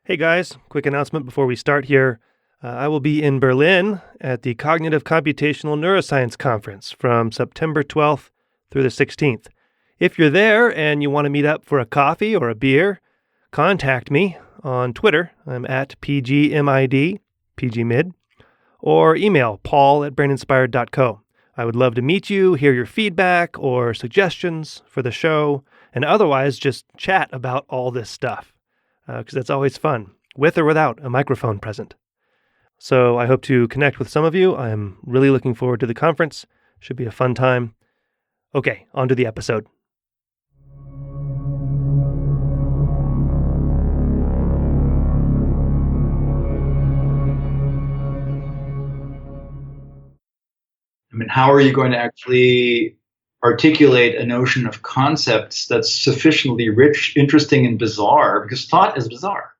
Hey guys, quick announcement before we start here. I will be in Berlin at the Cognitive Computational Neuroscience Conference from September 12th through the 16th. If you're there and you want to meet up for a coffee or a beer, contact me on Twitter. I'm at PGMID, PGMid, or email paul@braininspired.co. I would love to meet you, hear your feedback or suggestions for the show, and otherwise just chat about all this stuff. Because that's always fun, with or without a microphone present. So I hope to connect with some of you. I'm really looking forward to the conference. Should be a fun time. Okay, on to the episode. I mean, how are you going to actually articulate a notion of concepts that's sufficiently rich, interesting, and bizarre? Because thought is bizarre.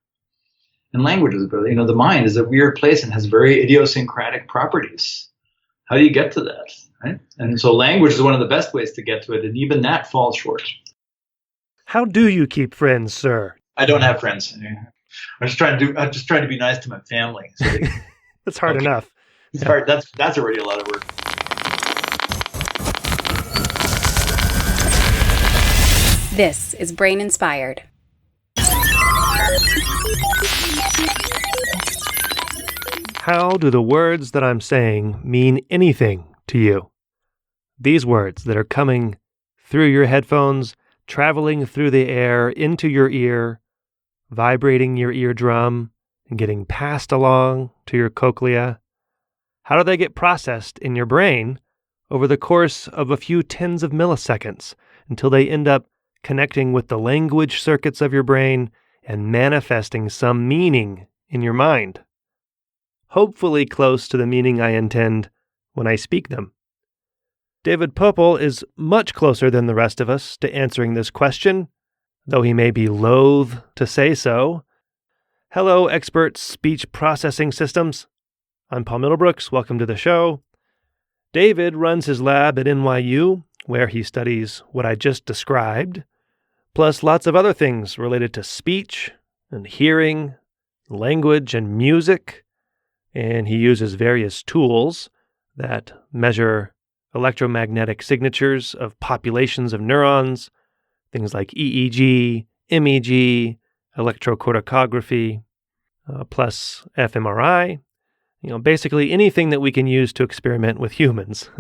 And language is bizarre. The mind is a weird place and has very idiosyncratic properties. How do you get to that? Right? And so language is one of the best ways to get to it, and even that falls short. How do you keep friends, sir? I don't have friends. I'm just trying to be nice to my family. So That's hard enough. It's hard. That's already a lot of work. This is Brain Inspired. How do the words that I'm saying mean anything to you? These words that are coming through your headphones, traveling through the air into your ear, vibrating your eardrum, and getting passed along to your cochlea. How do they get processed in your brain over the course of a few tens of milliseconds until they end up connecting with the language circuits of your brain and manifesting some meaning in your mind? Hopefully close to the meaning I intend when I speak them. David Poeppel is much closer than the rest of us to answering this question, though he may be loath to say so. Hello, expert speech processing systems. I'm Paul Middlebrooks. Welcome to the show. David runs his lab at NYU, where he studies what I just described, plus lots of other things related to speech and hearing, language and music, and he uses various tools that measure electromagnetic signatures of populations of neurons, things like EEG, MEG, electrocorticography, plus fMRI, basically anything that we can use to experiment with humans.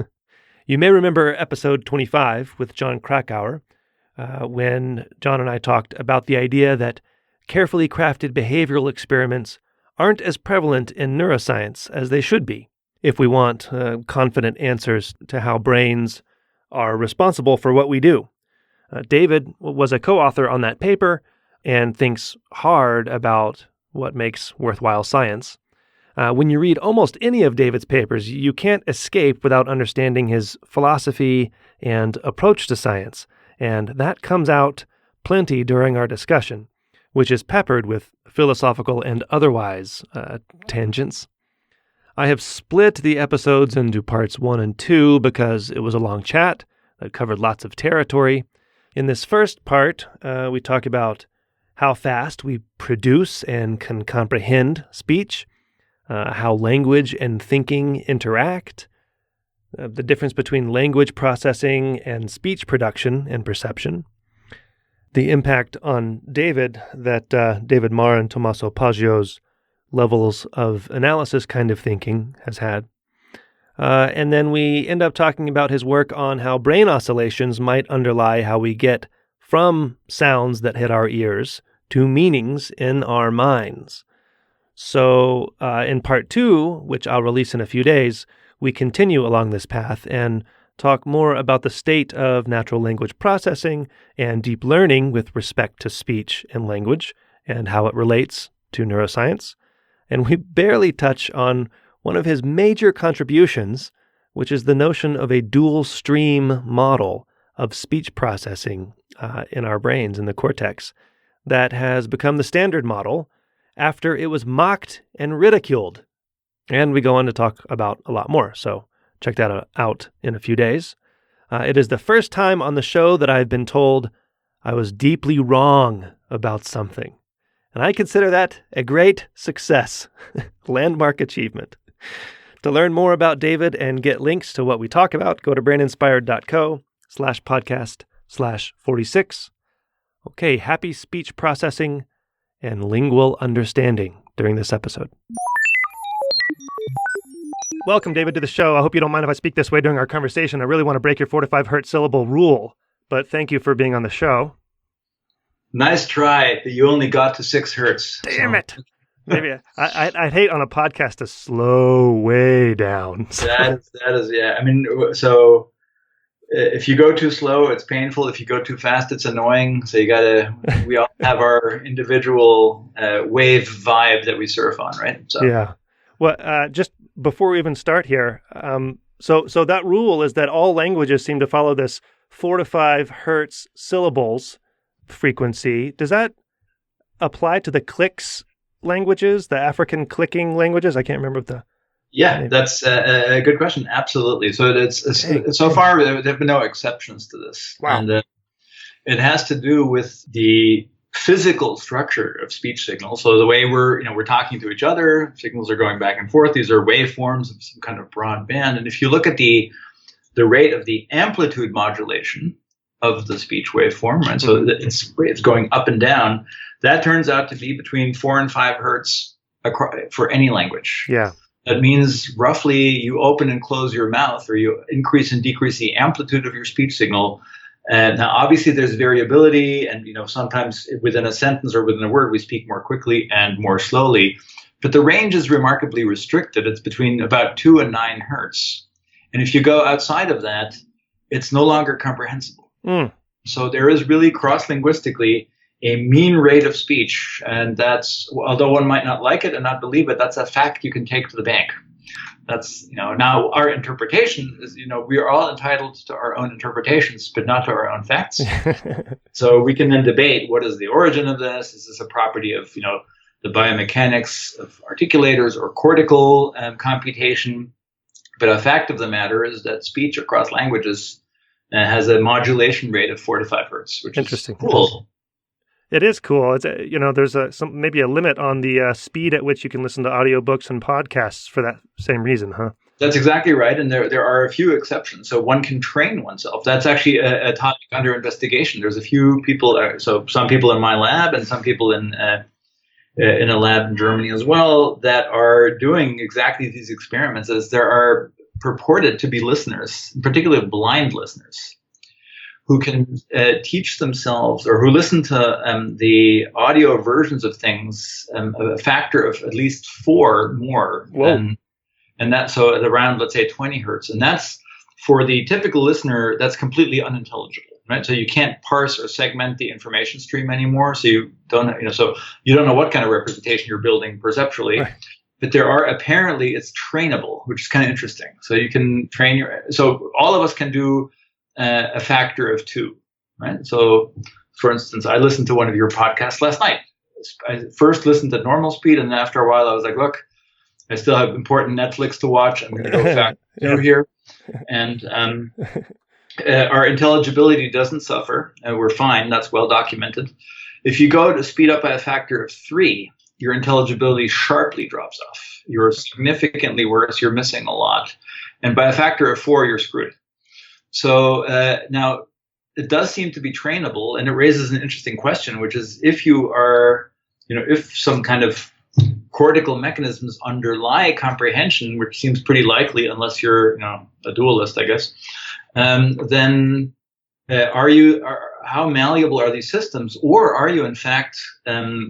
You may remember episode 25 with John Krakauer, when John and I talked about the idea that carefully crafted behavioral experiments aren't as prevalent in neuroscience as they should be if we want confident answers to how brains are responsible for what we do. David was a co-author on that paper and thinks hard about what makes worthwhile science. When you read almost any of David's papers, you can't escape without understanding his philosophy and approach to science. And that comes out plenty during our discussion, which is peppered with philosophical and otherwise tangents. I have split the episodes into parts 1 and 2 because it was a long chat that covered lots of territory. In this first part, we talk about how fast we produce and can comprehend speech, how language and thinking interact, the difference between language processing and speech production and perception, the impact on David that David Marr and Tommaso Paggio's levels of analysis kind of thinking has had. And then we end up talking about his work on how brain oscillations might underlie how we get from sounds that hit our ears to meanings in our minds. So in part 2, which I'll release in a few days, we continue along this path and talk more about the state of natural language processing and deep learning with respect to speech and language and how it relates to neuroscience. And we barely touch on one of his major contributions, which is the notion of a dual stream model of speech processing in our brains, in the cortex, that has become the standard model after it was mocked and ridiculed. And we go on to talk about a lot more, so check that out in a few days. It is the first time on the show that I've been told I was deeply wrong about something. And I consider that a great success, landmark achievement. To learn more about David and get links to what we talk about, go to braininspired.co/podcast/46. Okay, happy speech processing and lingual understanding during this episode. Welcome, David, to the show. I hope you don't mind if I speak this way during our conversation. I really want to break your 4 to 5 hertz syllable rule, but thank you for being on the show. Nice try, but you only got to 6 hertz. Damn it. Maybe I'd hate on a podcast to slow way down. So. That is, yeah. I mean, so if you go too slow, it's painful. If you go too fast, it's annoying. So we all have our individual wave vibe that we surf on, right? So. Yeah. Well, just before we even start here, so that rule is that all languages seem to follow this 4 to 5 hertz syllables frequency. Does that apply to the clicks languages, the African clicking languages? I can't remember the... Yeah, that's a good question. Absolutely. So so far there have been no exceptions to this. Wow. And it has to do with the physical structure of speech signals. So the way we're talking to each other, signals are going back and forth. These are waveforms of some kind of broad band. And if you look at the rate of the amplitude modulation of the speech waveform, right? So it's going up and down. That turns out to be between 4 and 5 hertz for any language. Yeah. That means roughly you open and close your mouth, or you increase and decrease the amplitude of your speech signal. And now, obviously, there's variability, and sometimes within a sentence or within a word, we speak more quickly and more slowly. But the range is remarkably restricted. It's between about 2 and 9 hertz. And if you go outside of that, it's no longer comprehensible. So there is really cross-linguistically a mean rate of speech, and that's, although one might not like it and not believe it, that's a fact you can take to the bank. That's, now our interpretation is, we are all entitled to our own interpretations, but not to our own facts. So we can then debate, what is the origin of this? Is this a property of, the biomechanics of articulators or cortical computation? But a fact of the matter is that speech across languages has a modulation rate of 4 to 5 hertz, which is cool. It is cool. It's there's maybe a limit on the speed at which you can listen to audiobooks and podcasts for that same reason, huh? That's exactly right, and there are a few exceptions. So one can train oneself. That's actually a topic under investigation. There's a few people. So some people in my lab and some people in a lab in Germany as well that are doing exactly these experiments. As there are purported to be listeners, particularly blind listeners, who can teach themselves, or who listen to the audio versions of things a factor of at least 4 more. And that's so at around, let's say, 20 hertz. And that's, for the typical listener, that's completely unintelligible, right? So you can't parse or segment the information stream anymore. So you don't know what kind of representation you're building perceptually. Right. But there are, apparently, it's trainable, which is kind of interesting. So you can train so all of us can do a factor of 2, right? So, for instance, I listened to one of your podcasts last night. I first listened at normal speed, and after a while I was like, look, I still have important Netflix to watch. I'm going to go factor 2 here. And our intelligibility doesn't suffer. We're fine. That's well documented. If you go to speed up by a factor of 3, your intelligibility sharply drops off. You're significantly worse. You're missing a lot. And by a factor of 4, you're screwed. So now it does seem to be trainable, and it raises an interesting question, which is if you are, if some kind of cortical mechanisms underlie comprehension, which seems pretty likely unless you're, a dualist, I guess, then how malleable are these systems, or are you in fact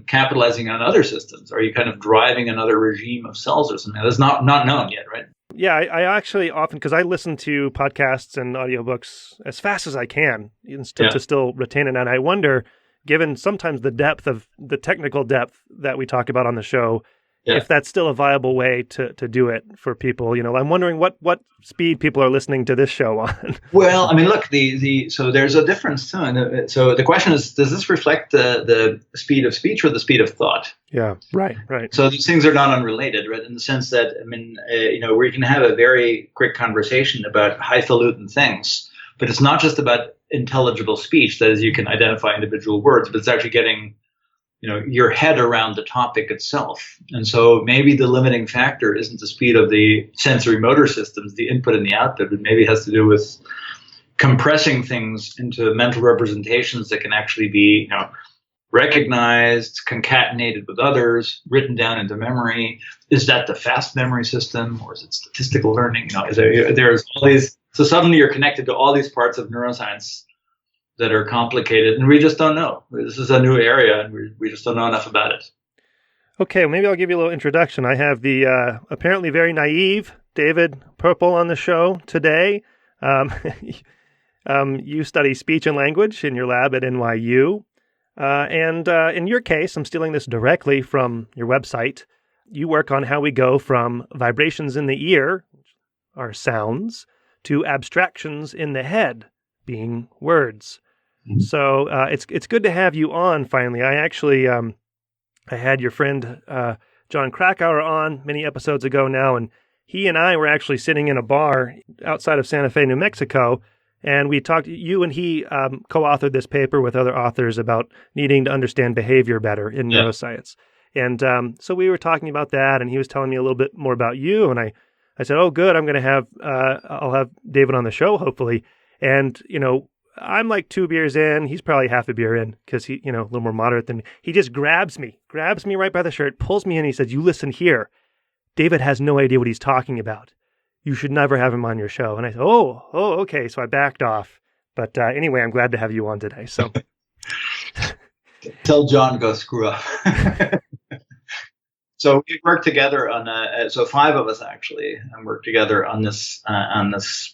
capitalizing on other systems? Are you kind of driving another regime of cells or something? That's not known yet, right? Yeah, I actually often, because I listen to podcasts and audiobooks as fast as I can to still retain it. And I wonder, given sometimes the technical depth that we talk about on the show, if that's still a viable way to do it for people. I'm wondering what speed people are listening to this show on. Well, I mean, look, so there's a difference too. So the question is, does this reflect the speed of speech or the speed of thought? Yeah, right. So these things are not unrelated, right? In the sense that, I mean, we can have a very quick conversation about highfalutin things, but it's not just about intelligible speech. That is, you can identify individual words, but it's actually getting your head around the topic itself. And so maybe the limiting factor isn't the speed of the sensory motor systems, the input and the output, but maybe it has to do with compressing things into mental representations that can actually be, recognized, concatenated with others, written down into memory. Is that the fast memory system, or is it statistical learning? There's all these. So suddenly you're connected to all these parts of neuroscience that are complicated, and we just don't know. This is a new area, and we just don't know enough about it. Okay, well, maybe I'll give you a little introduction. I have the apparently very naive David Poeppel on the show today. You study speech and language in your lab at NYU. And in your case, I'm stealing this directly from your website. You work on how we go from vibrations in the ear, which are sounds, to abstractions in the head, being words. Mm-hmm. So it's good to have you on finally. I actually I had your friend John Krakauer on many episodes ago now, and he and I were actually sitting in a bar outside of Santa Fe, New Mexico, and we talked. You and he co-authored this paper with other authors about needing to understand behavior better in neuroscience. And so we were talking about that, and he was telling me a little bit more about you, and I said, "Oh, good. I'm going to have I'll have David on the show hopefully." And I'm like 2 beers in. He's probably half a beer in because he, a little more moderate than me. He just grabs me right by the shirt, pulls me in. He says, "You listen here. David has no idea what he's talking about. You should never have him on your show." And I said, oh, okay. So I backed off. But anyway, I'm glad to have you on today. So tell John go screw up. So we worked together on so 5 of us actually worked together on this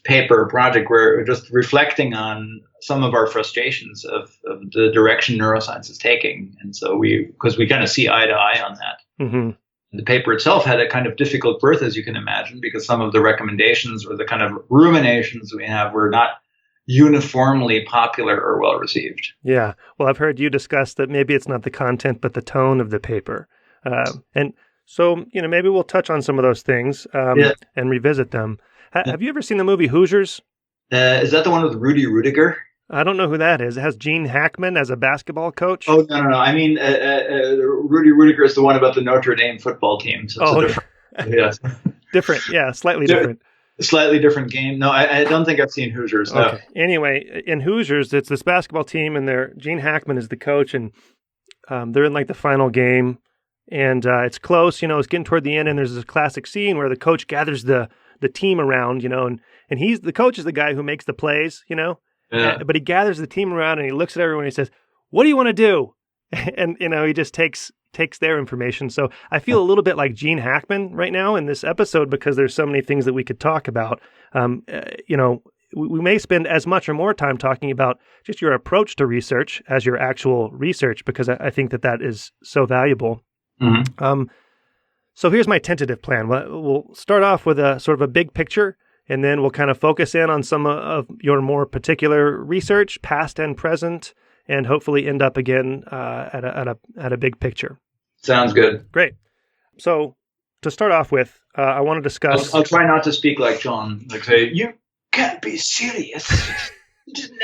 paper project where we're just reflecting on some of our frustrations of the direction neuroscience is taking. And so because we kind of see eye to eye on that. Mm-hmm. The paper itself had a kind of difficult birth, as you can imagine, because some of the recommendations or the kind of ruminations we have were not uniformly popular or well received. Yeah. Well, I've heard you discuss that maybe it's not the content, but the tone of the paper. And so, maybe we'll touch on some of those things and revisit them. Have you ever seen the movie Hoosiers? Is that the one with Rudy Rudiger? I don't know who that is. It has Gene Hackman as a basketball coach. Oh, no. I mean, Rudy Rudiger is the one about the Notre Dame football team. So it's different. Different. Yeah, slightly different. Slightly different game. No, I don't think I've seen Hoosiers. No. Okay. Anyway, in Hoosiers, it's this basketball team, and Gene Hackman is the coach, and they're in like the final game, and it's close. It's getting toward the end, and there's this classic scene where the coach gathers the team around, and the coach is the guy who makes the plays, Yeah. But he gathers the team around and he looks at everyone and he says, "What do you want to do?" And, he just takes their information. So I feel a little bit like Gene Hackman right now in this episode because there's so many things that we could talk about. We may spend as much or more time talking about just your approach to research as your actual research because I think that is so valuable. Mm-hmm. So here's my tentative plan. We'll start off with a sort of a big picture. And then we'll kind of focus in on some of your more particular research, past and present, and hopefully end up again at a big picture. Sounds good. Great. So to start off with, I want to discuss. I'll try not to speak like John. Like say, "You can't be serious. You didn't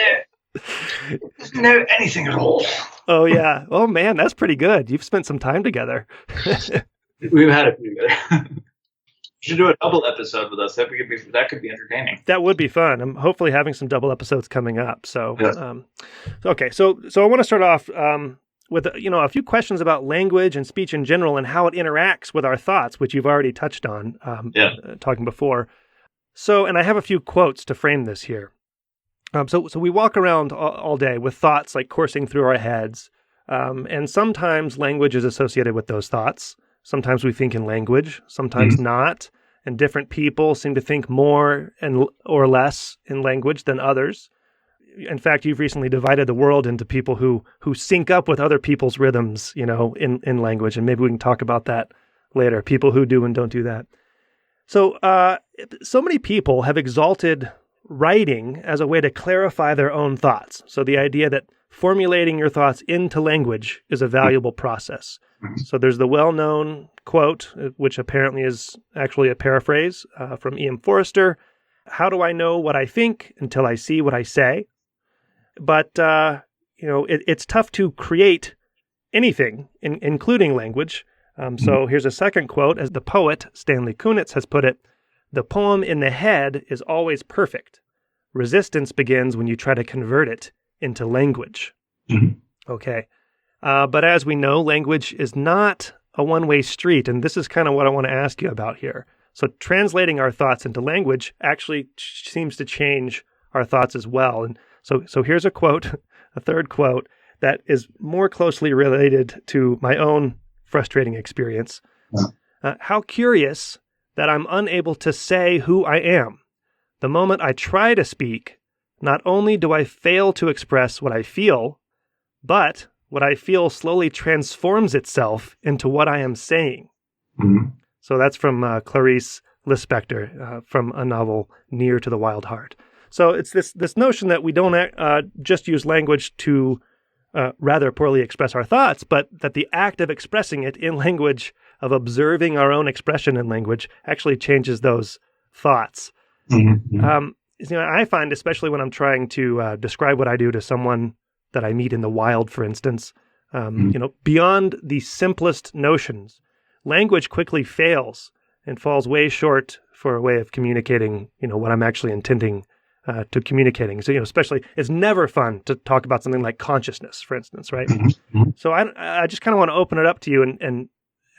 know anything at all." Oh yeah. Oh man, that's pretty good. You've spent some time together. We've had it pretty good. You should do a double episode with us. That could be entertaining. That would be fun. I'm hopefully having some double episodes coming up. So, okay. So I want to start off with a few questions about language and speech in general and how it interacts with our thoughts, which you've already touched on talking before. So, and I have a few quotes to frame this here. So we walk around all day with thoughts like coursing through our heads, and sometimes language is associated with those thoughts. Sometimes we think in language, sometimes not, and different people seem to think more or less in language than others. In fact, you've recently divided the world into people who sync up with other people's rhythms, in language, and maybe we can talk about that later. People who do and don't do that. So, so many people have exalted writing as a way to clarify their own thoughts. So the idea that formulating your thoughts into language is a valuable process. So there's the well-known quote, which apparently is actually a paraphrase from E.M. Forrester. "How do I know what I think until I see what I say?" But, it's tough to create anything, including language. So here's a second quote. As the poet Stanley Kunitz has put it, the poem in the head is always perfect. Resistance begins when you try to convert it into language. Mhm. Okay. But as we know, language is not a one-way street, and this is kind of what I want to ask you about here. So translating our thoughts into language actually seems to change our thoughts as well. And so here's a quote, a third quote, that is more closely related to my own frustrating experience. How curious that I'm unable to say who I am. The moment I try to speak, not only do I fail to express what I feel, but what I feel slowly transforms itself into what I am saying. Mhm. So that's from Clarice Lispector from a novel, Near to the Wild Heart. So it's this notion that we don't just use language to rather poorly express our thoughts, but that the act of expressing it in language, of observing our own expression in language, actually changes those thoughts. Mhm. I find, especially when I'm trying to describe what I do to someone that I meet in the wild, for instance, beyond the simplest notions, language quickly fails and falls way short for a way of communicating, what I'm actually intending to communicating. So, especially, it's never fun to talk about something like consciousness, for instance, right? Mhm. So I just kind of want to open it up to you and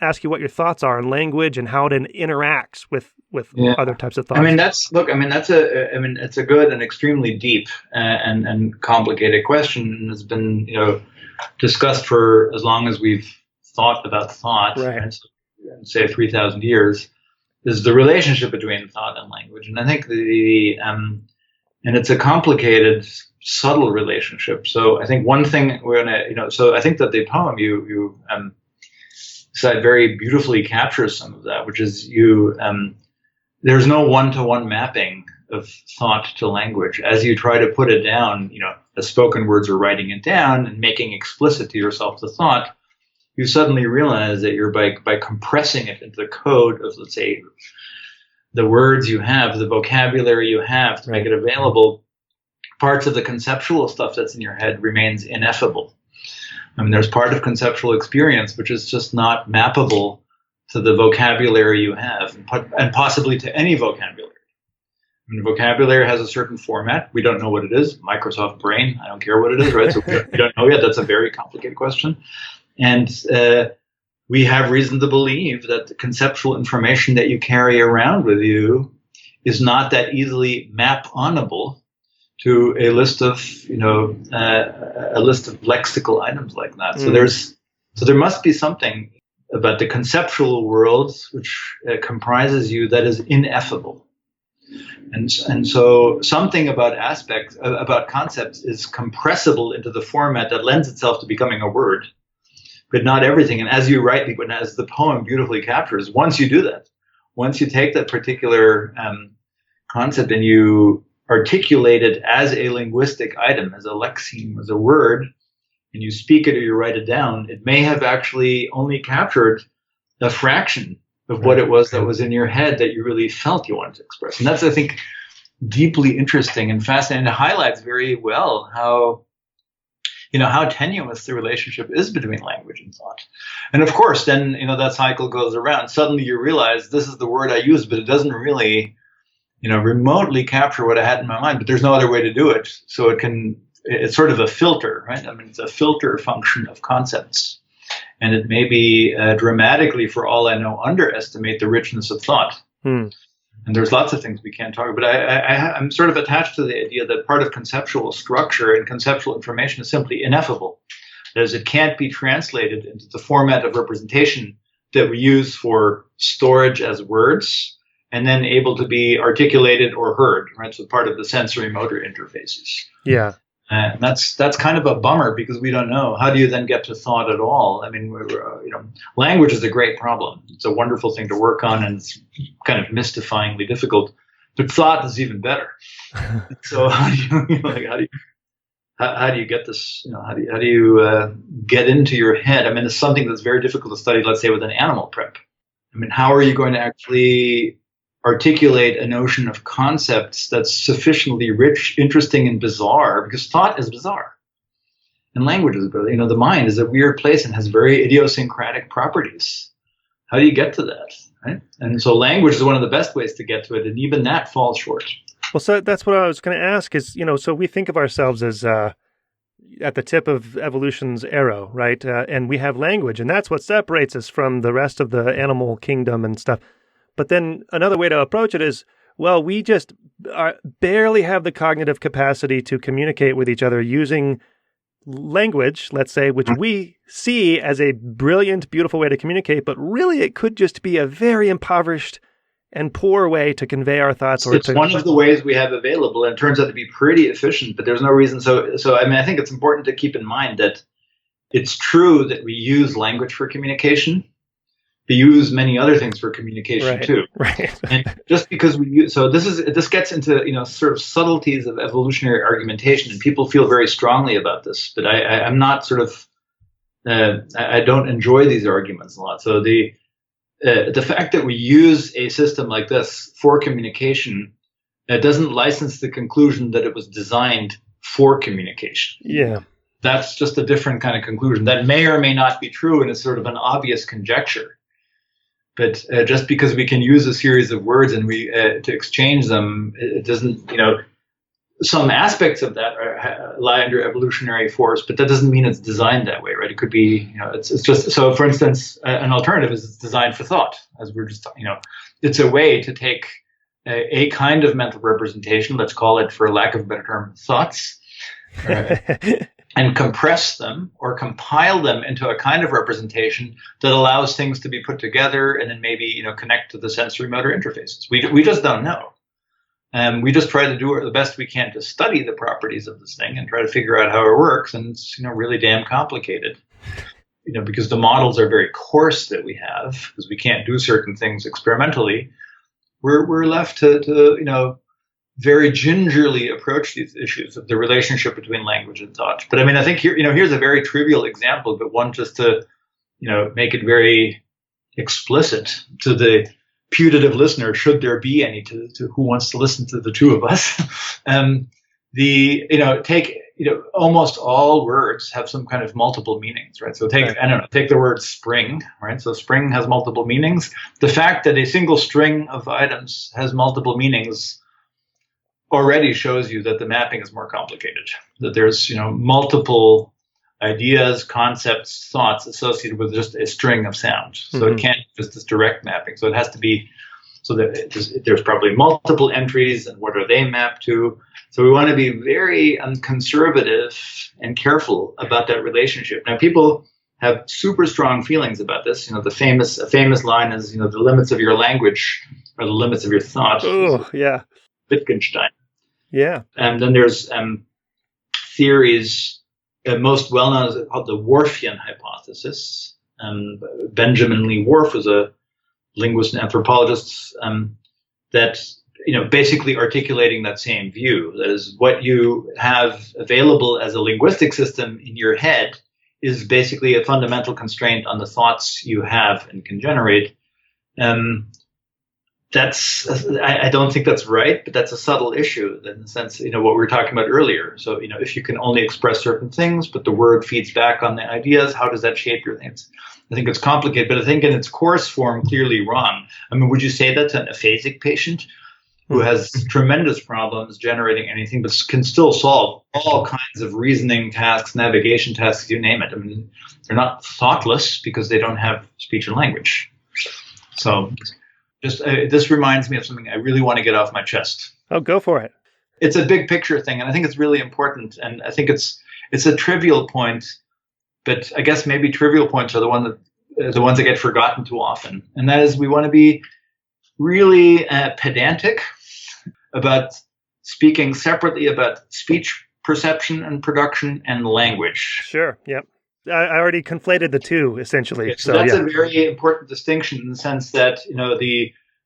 ask you what your thoughts are on language and how it interacts with Yeah. other types of thoughts. It's a good and extremely deep and complicated question. It's been, discussed for as long as we've thought about thought, Right. Say 3,000 years, is the relationship between thought and language. And I think and it's a complicated, subtle relationship. So I think one thing we're gonna, so I think that the poem you said very beautifully captures some of that, which is there's no one-to-one mapping of thought to language. As you try to put it down, the spoken words are writing it down and making explicit to yourself the thought, you suddenly realize that you're by compressing it into the code of, let's say, the words you have, the vocabulary you have to make it available, parts of the conceptual stuff that's in your head remains ineffable. There's part of conceptual experience which is just not mappable to the vocabulary you have, and possibly to any vocabulary. Vocabulary has a certain format. We don't know what it is. Microsoft Brain, I don't care what it is, right? So we don't know yet. That's a very complicated question. And we have reason to believe that the conceptual information that you carry around with you is not that easily map-onable to a list of, lexical items like that. So there must be something about the conceptual world which comprises you that is ineffable. And so something about concepts is compressible into the format that lends itself to becoming a word, but not everything. And as as the poem beautifully captures, once you do that, once you take that particular concept and you articulate it as a linguistic item, as a lexeme, as a word, and you speak it or you write it down, it may have actually only captured a fraction of what it was that was in your head that you really felt you wanted to express. And that's, I think, deeply interesting and fascinating. It highlights very well how tenuous the relationship is between language and thought. And of course, then, that cycle goes around. Suddenly you realize this is the word I use, but it doesn't really, remotely capture what I had in my mind, but there's no other way to do it. So it's sort of a filter, right? It's a filter function of concepts. And it may be dramatically, for all I know, underestimate the richness of thought. And there's lots of things we can't talk about. But I'm sort of attached to the idea that part of conceptual structure and conceptual information is simply ineffable. That is, it can't be translated into the format of representation that we use for storage as words and then able to be articulated or heard, right? So part of the sensory motor interfaces. Yeah. And that's kind of a bummer because we don't know. How do you then get to thought at all? Language is a great problem. It's a wonderful thing to work on, and it's kind of mystifyingly difficult. But thought is even better. So how do you get this? How do you get into your head? It's something that's very difficult to study. Let's say with an animal prep. How are you going to actually articulate a notion of concepts that's sufficiently rich, interesting, and bizarre, because thought is bizarre. And language is, the mind is a weird place and has very idiosyncratic properties. How do you get to that, right? And so language is one of the best ways to get to it, and even that falls short. Well, so that's what I was going to ask is, so we think of ourselves as at the tip of evolution's arrow, right? And we have language, and that's what separates us from the rest of the animal kingdom and stuff. But then another way to approach it is, well, we just barely have the cognitive capacity to communicate with each other using language, let's say, which we see as a brilliant, beautiful way to communicate, but really it could just be a very impoverished and poor way to convey our thoughts. It's one of the ways we have available, and it turns out to be pretty efficient, but there's no reason. So I think it's important to keep in mind that it's true that we use language for communication. We use many other things for communication too. Right. And just because we use, so this gets into, sort of subtleties of evolutionary argumentation, and people feel very strongly about this, but I'm not sort of, I don't enjoy these arguments a lot. So the fact that we use a system like this for communication doesn't license the conclusion that it was designed for communication. Yeah. That's just a different kind of conclusion that may or may not be true, and it's sort of an obvious conjecture. But just because we can use a series of words and we to exchange them, it doesn't, some aspects of that lie under evolutionary force, but that doesn't mean it's designed that way, right? It could be, it's just, so for instance, an alternative is it's designed for thought, as we're just, it's a way to take a kind of mental representation, let's call it, for lack of a better term, thoughts, and compress them or compile them into a kind of representation that allows things to be put together and then maybe, connect to the sensory motor interfaces. We just don't know. We just try to do the best we can to study the properties of this thing and try to figure out how it works. And it's, really damn complicated, because the models are very coarse that we have, because we can't do certain things experimentally. We're left to very gingerly approach these issues of the relationship between language and thought. But I think here's a very trivial example, but one just to, make it very explicit to the putative listener, should there be any to who wants to listen to the two of us. Almost all words have some kind of multiple meanings, right? So take the word spring, right? So spring has multiple meanings. The fact that a single string of items has multiple meanings already shows you that the mapping is more complicated, that there's, multiple ideas, concepts, thoughts associated with just a string of sound. So it can't just this direct mapping. So it has to be, so that there's probably multiple entries, and what are they mapped to? So we want to be very conservative and careful about that relationship. Now, people have super strong feelings about this. A famous line is, the limits of your language are the limits of your thought. Oh, yeah. Wittgenstein. Yeah. And then there's theories, most well known is called the Whorfian hypothesis. Benjamin Lee Whorf was a linguist and anthropologist that, basically articulating that same view. That is, what you have available as a linguistic system in your head is basically a fundamental constraint on the thoughts you have and can generate. I don't think that's right, but that's a subtle issue in the sense, what we were talking about earlier. So, if you can only express certain things, but the word feeds back on the ideas, how does that shape your things? I think it's complicated, but I think in its coarse form, clearly wrong. Would you say that to an aphasic patient who has tremendous problems generating anything, but can still solve all kinds of reasoning tasks, navigation tasks, you name it? They're not thoughtless because they don't have speech and language. So just this reminds me of something I really want to get off my chest. Oh, go for it. It's a big picture thing, and I think it's really important. And I think it's a trivial point, but I guess maybe trivial points are the ones that get forgotten too often. And that is, we want to be really pedantic about speaking separately about speech perception and production and language. Sure. Yep. I already conflated the two, essentially. So that's a very important distinction in the sense that,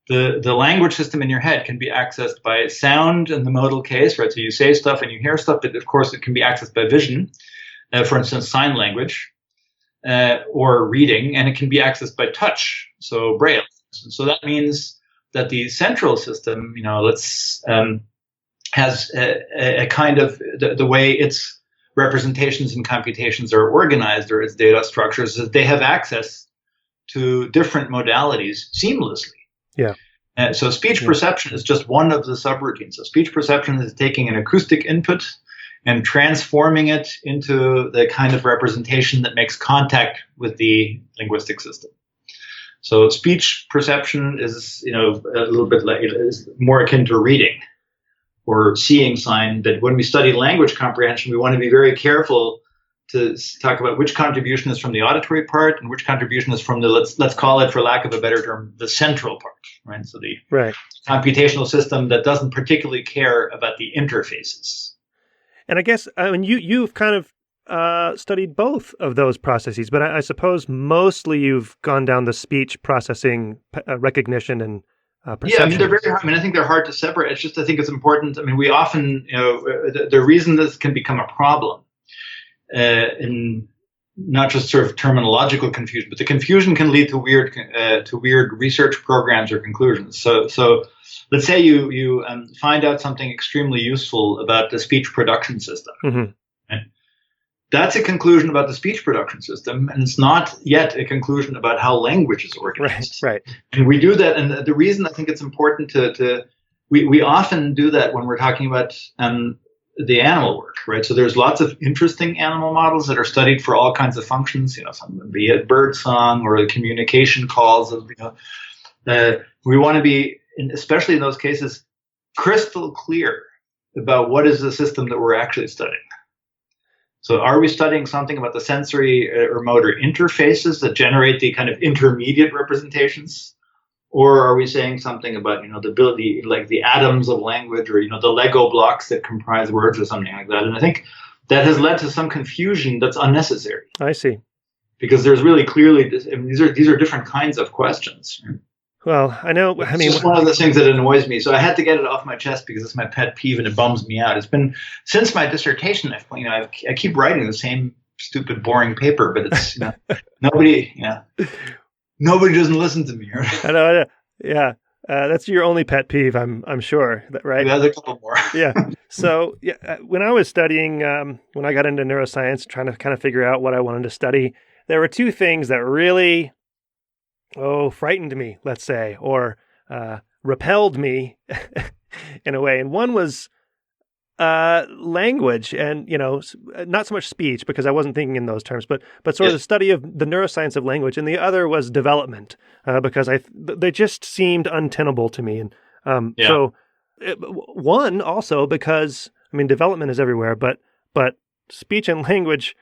the language system in your head can be accessed by sound in the modal case, right? So you say stuff and you hear stuff, but of course it can be accessed by vision, for instance, sign language, or reading, and it can be accessed by touch, so braille. So that means that the central system, has a kind of the way it's representations and computations are organized or its data structures is that they have access to different modalities seamlessly. Yeah. So speech perception is just one of the subroutines. So speech perception is taking an acoustic input and transforming it into the kind of representation that makes contact with the linguistic system. So speech perception is, a little bit like, is more akin to reading or seeing sign. That when we study language comprehension, we want to be very careful to talk about which contribution is from the auditory part and which contribution is from the, let's call it, for lack of a better term, the central part, right? So the computational system that doesn't particularly care about the interfaces. And I guess, you've kind of studied both of those processes, but I suppose mostly you've gone down the speech processing, recognition, and perception. Yeah, they're very hard. I think they're hard to separate. It's just, I think it's important. We often, the reason this can become a problem in not just sort of terminological confusion, but the confusion can lead to weird research programs or conclusions. So let's say you find out something extremely useful about the speech production system. Mm-hmm. Right? That's a conclusion about the speech production system, and it's not yet a conclusion about how language is organized. Right. And we do that, and the reason I think it's important we often do that when we're talking about the animal work, right? So there's lots of interesting animal models that are studied for all kinds of functions, some of them be it bird song or the communication calls. We want to be, especially in those cases, crystal clear about what is the system that we're actually studying. So are we studying something about the sensory or motor interfaces that generate the kind of intermediate representations? Or are we saying something about, the ability, like the atoms of language, or, the Lego blocks that comprise words or something like that? And I think that has led to some confusion that's unnecessary. I see. Because there's really clearly, these are different kinds of questions. Well, I know. It's just one of the things that annoys me. So I had to get it off my chest because it's my pet peeve and it bums me out. It's been since my dissertation. I keep writing the same stupid, boring paper, but it's nobody doesn't listen to me. Right? I know. Yeah, that's your only pet peeve. I'm sure. Right? There's a couple more. Yeah. So when I was studying, when I got into neuroscience, trying to kind of figure out what I wanted to study, there were two things that really frightened me, let's say, or repelled me in a way. And one was language, and not so much speech, because I wasn't thinking in those terms, but sort of the study of the neuroscience of language. And the other was development, because they just seemed untenable to me. And so one also because development is everywhere, but speech and language.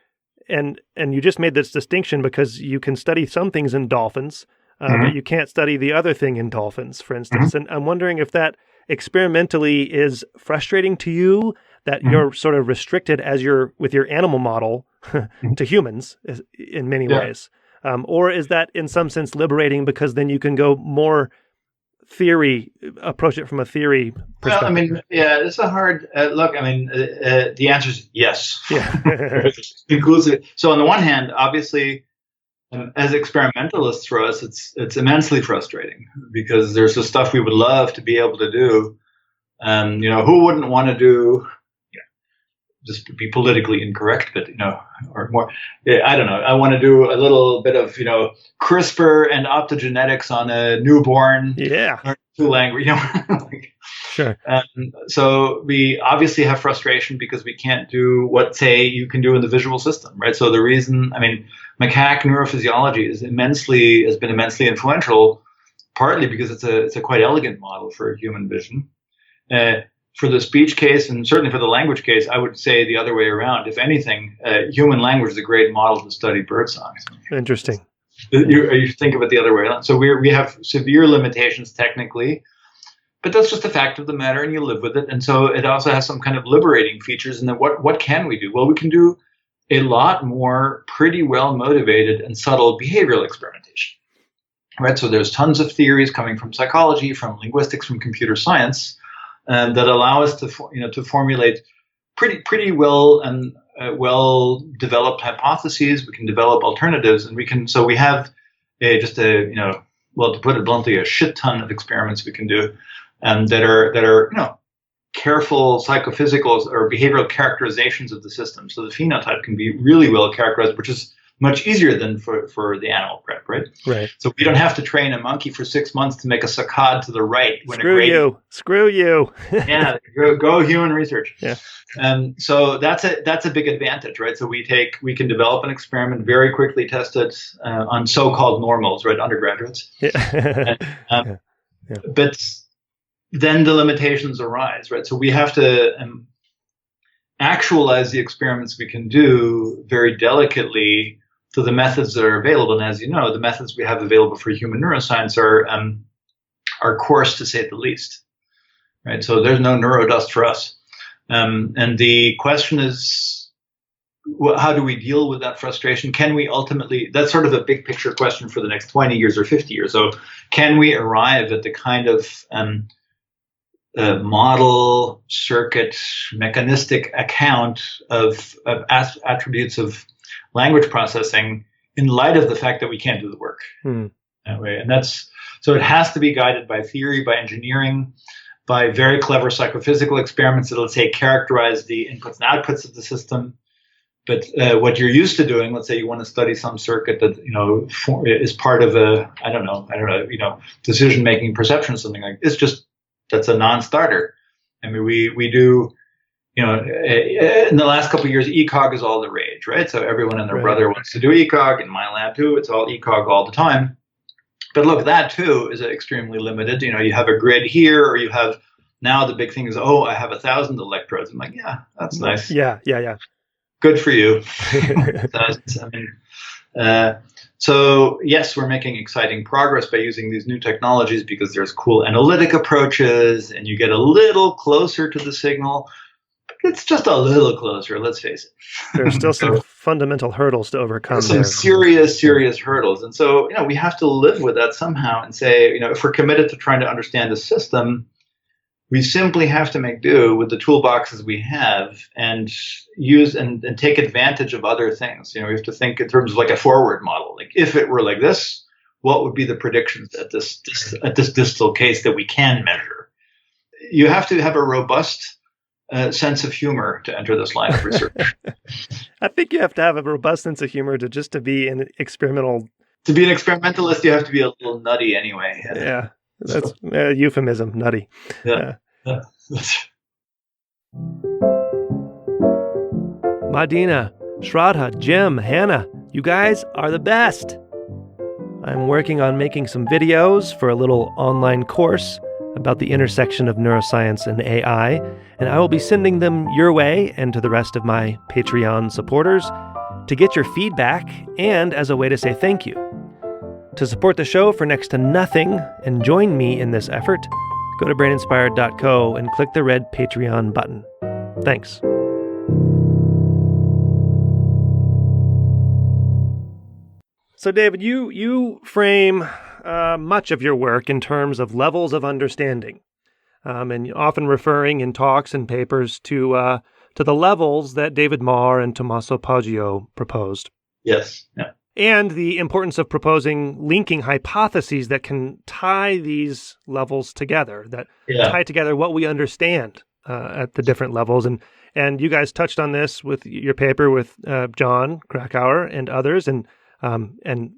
And you just made this distinction because you can study some things in dolphins, but you can't study the other thing in dolphins, for instance. And I'm wondering if that experimentally is frustrating to you, that you're sort of restricted with your animal model to humans in many ways. Or is that in some sense liberating, because then you can go more theory, approach it from a theory perspective? Well, it's a hard look. The answer is yes. Yeah. Inclusive. So on the one hand, obviously, as experimentalists, for us, it's immensely frustrating, because there's the stuff we would love to be able to do. Who wouldn't want to do? Just to be politically incorrect, but or more. I don't know. I want to do a little bit of CRISPR and optogenetics on a newborn. Yeah. Language. Sure. So we obviously have frustration because we can't do what, say, you can do in the visual system, right? So the reason, macaque neurophysiology has been immensely influential, partly because it's a quite elegant model for human vision. For the speech case, and certainly for the language case, I would say the other way around. If anything, human language is a great model to study birdsong. Interesting. You think of it the other way around. So we have severe limitations technically, but that's just a fact of the matter, and you live with it. And so it also has some kind of liberating features. And then what can we do? Well, we can do a lot more pretty well motivated and subtle behavioral experimentation. Right? So there's tons of theories coming from psychology, from linguistics, from computer science, that allow us to formulate pretty well and well developed hypotheses. We can develop alternatives, and we have to put it bluntly, a shit ton of experiments we can do, that are careful psychophysicals or behavioral characterizations of the system. So the phenotype can be really well characterized, which is much easier than for the animal prep, right? Right. So we don't have to train a monkey for 6 months to make a saccade to the right. When Screw you. Yeah, go human research. Yeah. So that's a big advantage, right? So we can develop an experiment, very quickly test it on so-called normals, right, undergraduates. Yeah. But then the limitations arise, right? So we have to actualize the experiments we can do very delicately to the methods that are available. And as you know, the methods we have available for human neuroscience are coarse, to say the least, right? So there's no neurodust for us. And the question is, how do we deal with that frustration? Can we ultimately, that's sort of a big picture question for the next 20 years or 50 years. So can we arrive at the kind of model, circuit, mechanistic account of attributes of language processing in light of the fact that we can't do the work that way? And so it has to be guided by theory, by engineering, by very clever psychophysical experiments that, let's say, characterize the inputs and outputs of the system. But what you're used to doing, let's say you want to study some circuit that is part of decision-making perception or something like, it's just, that's a non-starter. I mean, we do, in the last couple of years, ECOG is all the rage, right? So everyone and their brother wants to do ECOG. In my lab too, it's all ECOG all the time. But look, that too is extremely limited. You have a grid here, or you have, now the big thing is, I have 1,000 electrodes. I'm like, yeah, that's nice. Yeah. Good for you. So yes, we're making exciting progress by using these new technologies because there's cool analytic approaches and you get a little closer to the signal. It's just a little closer, let's face it. There's still some fundamental hurdles to overcome. Some serious hurdles. And so, we have to live with that somehow and say, if we're committed to trying to understand the system, we simply have to make do with the toolboxes we have and use and take advantage of other things. We have to think in terms of like a forward model. Like, if it were like this, what would be the predictions at this distal case that we can measure? You have to have a robust sense of humor to enter this line of research. I think you have to have a robust sense of humor to be an experimental. To be an experimentalist, you have to be a little nutty anyway. Yeah. That's a euphemism, nutty. Yeah. Madina, Shraddha, Jim, Hannah, you guys are the best. I'm working on making some videos for a little online course about the intersection of neuroscience and AI, and I will be sending them your way and to the rest of my Patreon supporters to get your feedback and as a way to say thank you. To support the show for next to nothing and join me in this effort, go to braininspired.co and click the red Patreon button. Thanks. So, David, you frame much of your work in terms of levels of understanding, and often referring in talks and papers to the levels that David Marr and Tommaso Poggio proposed. Yes. Yeah. And the importance of proposing linking hypotheses that can tie these levels together, that tie together what we understand at the different levels. And you guys touched on this with your paper with John Krakauer and others, and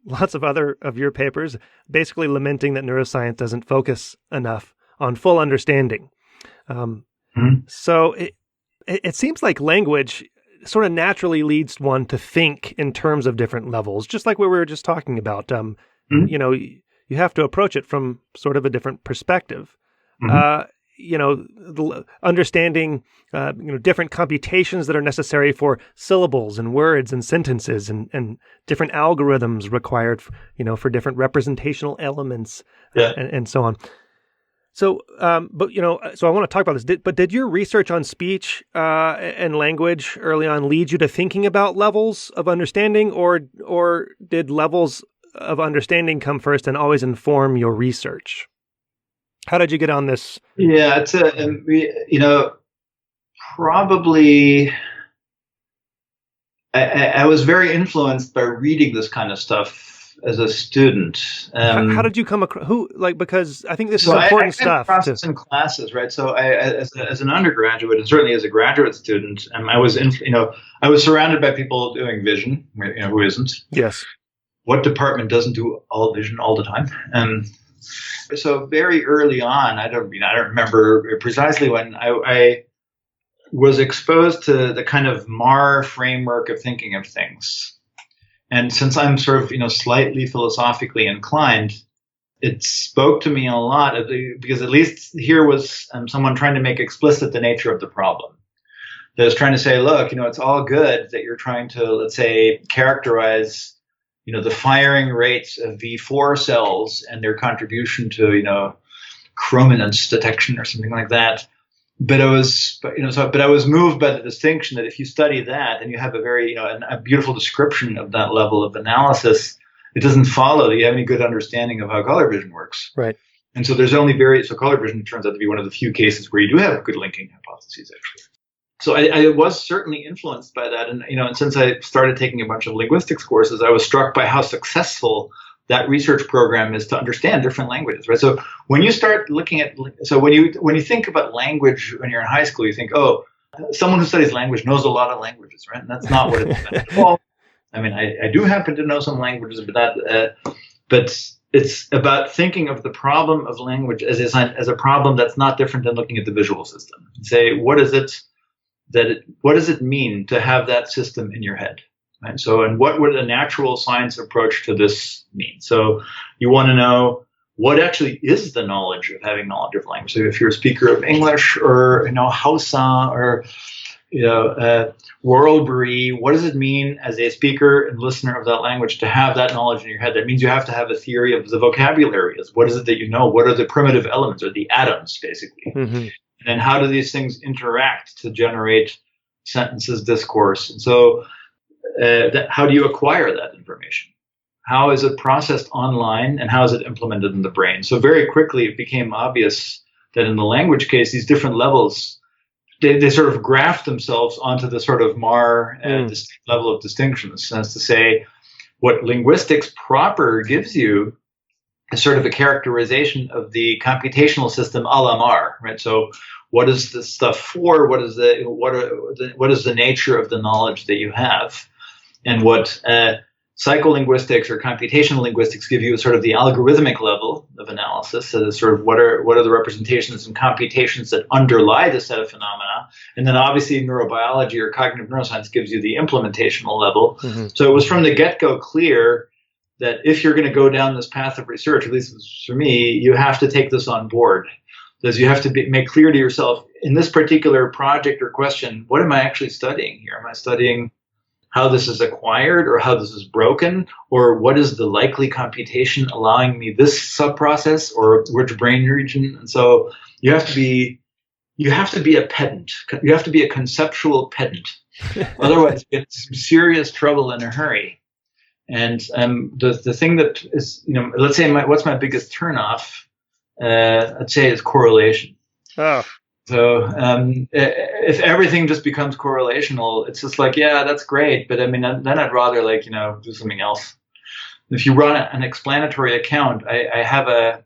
lots of other of your papers, basically lamenting that neuroscience doesn't focus enough on full understanding. So it seems like language sort of naturally leads one to think in terms of different levels, just like what we were just talking about. You have to approach it from sort of a different perspective. Understanding, different computations that are necessary for syllables and words and sentences and different algorithms required, for different representational elements and so on. So, so I want to talk about this. But did your research on speech and language early on lead you to thinking about levels of understanding, or did levels of understanding come first and always inform your research? How did you get on this? Yeah, it's probably I was very influenced by reading this kind of stuff as a student. How did you come across because I think this is So important I came stuff. across this in classes, right? So as an undergraduate and certainly as a graduate student, I was I was surrounded by people doing vision. Who isn't? Yes. What department doesn't do all vision all the time? So very early on, I don't remember precisely when I was exposed to the kind of Marr framework of thinking of things. And since I'm sort of, slightly philosophically inclined, it spoke to me a lot because at least here was someone trying to make explicit the nature of the problem. That was trying to say, look, it's all good that you're trying to, let's say, characterize, the firing rates of V4 cells and their contribution to, chrominance detection or something like that. But I was moved by the distinction that if you study that and you have a very, a beautiful description of that level of analysis, it doesn't follow that you have any good understanding of how color vision works. Right. And so so color vision turns out to be one of the few cases where you do have good linking hypotheses, actually. So I was certainly influenced by that. And, and since I started taking a bunch of linguistics courses, I was struck by how successful that research program is to understand different languages, right? So when you start looking at, when you think about language when you're in high school, you think, oh, someone who studies language knows a lot of languages, right? And that's not what it's meant at all. I mean, I do happen to know some languages, but it's about thinking of the problem of language as a problem that's not different than looking at the visual system. Say, what does it mean to have that system in your head? Right? So, and what would a natural science approach to this mean? So you want to know what actually is the knowledge of having knowledge of language. So if you're a speaker of English or, Hausa or, Worldbury, what does it mean as a speaker and listener of that language to have that knowledge in your head? That means you have to have a theory of the vocabulary. What is it that you know? What are the primitive elements or the atoms, basically? Mm-hmm. And then how do these things interact to generate sentences, discourse? And so how do you acquire that information? How is it processed online and how is it implemented in the brain? So very quickly it became obvious that in the language case, these different levels, they sort of graft themselves onto the sort of Marr level of distinctions. That's to say, what linguistics proper gives you is sort of a characterization of the computational system a la Marr, right? So what is this stuff for? What is the nature of the knowledge that you have? And what psycholinguistics or computational linguistics give you is sort of the algorithmic level of analysis. So sort of what are the representations and computations that underlie the set of phenomena. And then obviously neurobiology or cognitive neuroscience gives you the implementational level. Mm-hmm. So it was from the get-go clear that if you're going to go down this path of research, at least for me, you have to take this on board. Because you have to make clear to yourself, in this particular project or question, what am I actually studying here? Am I studying how this is acquired or how this is broken? Or what is the likely computation allowing me this sub-process or which brain region? And so you have to be a pedant. You have to be a conceptual pedant. Otherwise, you get some serious trouble in a hurry. And the thing that is, let's say what's my biggest turnoff? I'd say is correlation. Oh. So if everything just becomes correlational, it's just like, yeah, that's great. But I mean, then I'd rather do something else. If you run an explanatory account, I have